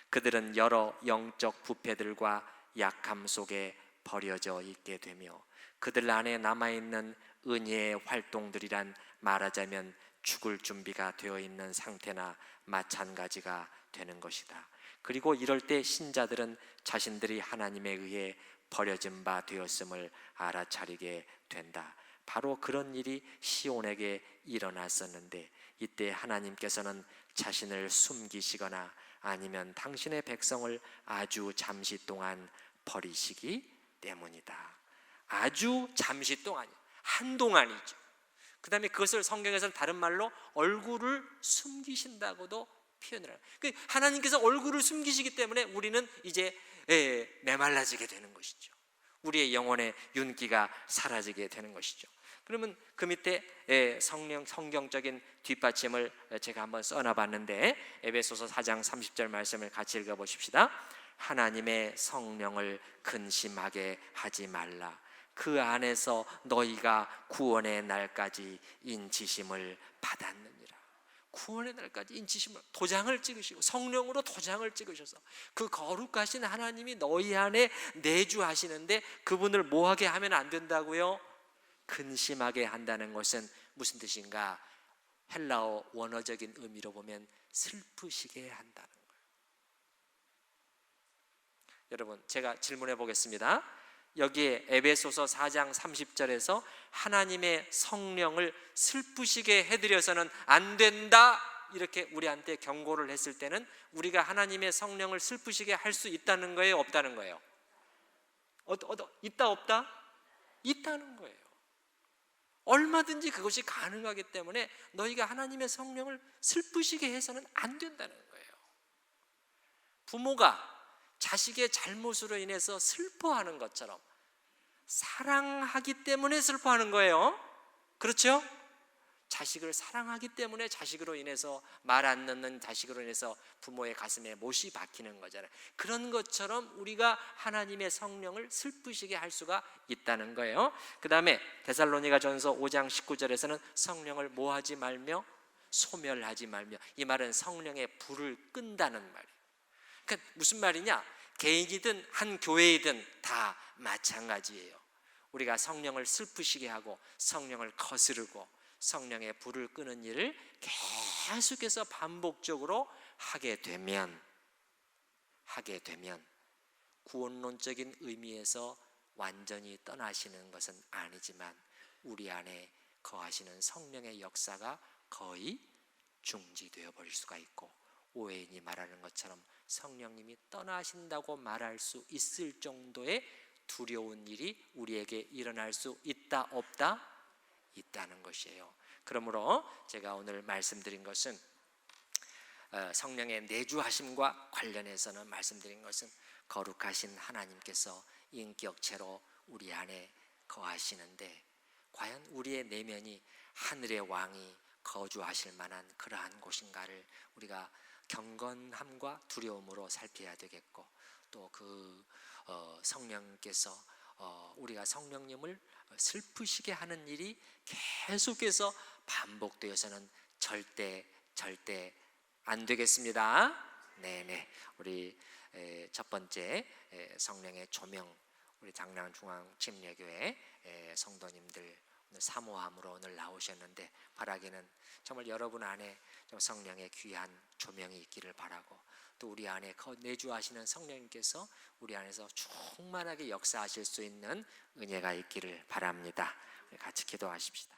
그들은 여러 영적 부패들과 약함 속에 버려져 있게 되며 그들 안에 남아있는 은혜의 활동들이란 말하자면 죽을 준비가 되어 있는 상태나 마찬가지가 되는 것이다. 그리고 이럴 때 신자들은 자신들이 하나님에 의해 버려진 바 되었음을 알아차리게 된다. 바로 그런 일이 시온에게 일어났었는데 이때 하나님께서는 자신을 숨기시거나 아니면 당신의 백성을 아주 잠시 동안 버리시기 때문이다. 아주 잠시 동안이요, 한동안이죠. 그 다음에 그것을 성경에서는 다른 말로 얼굴을 숨기신다고도 표현을 해요. 하나님께서 얼굴을 숨기시기 때문에 우리는 이제 메말라지게 되는 것이죠. 우리의 영혼의 윤기가 사라지게 되는 것이죠. 그러면 그 밑에 성경적인 뒷받침을 제가 한번 써놔봤는데 에베소서 4장 30절 말씀을 같이 읽어보십시다. 하나님의 성령을 근심하게 하지 말라. 그 안에서 너희가 구원의 날까지 인치심을 받았느니라. 구원의 날까지 인치심을, 도장을 찍으시고 성령으로 도장을 찍으셔서 그 거룩하신 하나님이 너희 안에 내주하시는데 그분을 뭐하게 하면 안 된다고요? 근심하게 한다는 것은 무슨 뜻인가? 헬라어 원어적인 의미로 보면 슬프시게 한다는 거예요. 여러분, 제가 질문해 보겠습니다. 여기에 에베소서 4장 30절에서 하나님의 성령을 슬프시게 해드려서는 안 된다, 이렇게 우리한테 경고를 했을 때는 우리가 하나님의 성령을 슬프시게 할 수 있다는 거예요, 없다는 거예요? 있다, 없다? 있다는 거예요. 얼마든지 그것이 가능하기 때문에 너희가 하나님의 성령을 슬프시게 해서는 안 된다는 거예요. 부모가 자식의 잘못으로 인해서 슬퍼하는 것처럼 사랑하기 때문에 슬퍼하는 거예요. 그렇죠? 자식을 사랑하기 때문에 자식으로 인해서 말 안 듣는 자식으로 인해서 부모의 가슴에 못이 박히는 거잖아요. 그런 것처럼 우리가 하나님의 성령을 슬프시게 할 수가 있다는 거예요. 그 다음에 데살로니가전서 5장 19절에서는 성령을 뭐하지 말며 소멸하지 말며, 이 말은 성령의 불을 끈다는 말이에요. 그러니까 무슨 말이냐? 개인이든 한 교회이든 다 마찬가지예요. 우리가 성령을 슬프시게 하고 성령을 거스르고 성령의 불을 끄는 일을 계속해서 반복적으로 하게 되면 구원론적인 의미에서 완전히 떠나시는 것은 아니지만 우리 안에 거하시는 성령의 역사가 거의 중지되어 버릴 수가 있고, 오해인이 말하는 것처럼 성령님이 떠나신다고 말할 수 있을 정도의 두려운 일이 우리에게 일어날 수 있다, 없다? 있다는 것이에요. 그러므로 제가 오늘 말씀드린 것은 성령의 내주하심과 관련해서는 말씀드린 것은 거룩하신 하나님께서 인격체로 우리 안에 거하시는데 과연 우리의 내면이 하늘의 왕이 거주하실 만한 그러한 곳인가를 우리가 경건함과 두려움으로 살펴야 되겠고, 또 그 성령께서 우리가 성령님을 슬프시게 하는 일이 계속해서 반복되어서는 절대 안 되겠습니다. 네네. 우리 첫 번째 성령의 조명, 우리 장랑중앙침례교회 성도님들 오늘 사모함으로 오늘 나오셨는데 바라기는 정말 여러분 안에 성령의 귀한 조명이 있기를 바라고, 또 우리 안에 내주하시는 성령님께서 우리 안에서 충만하게 역사하실 수 있는 은혜가 있기를 바랍니다. 같이 기도하십시다.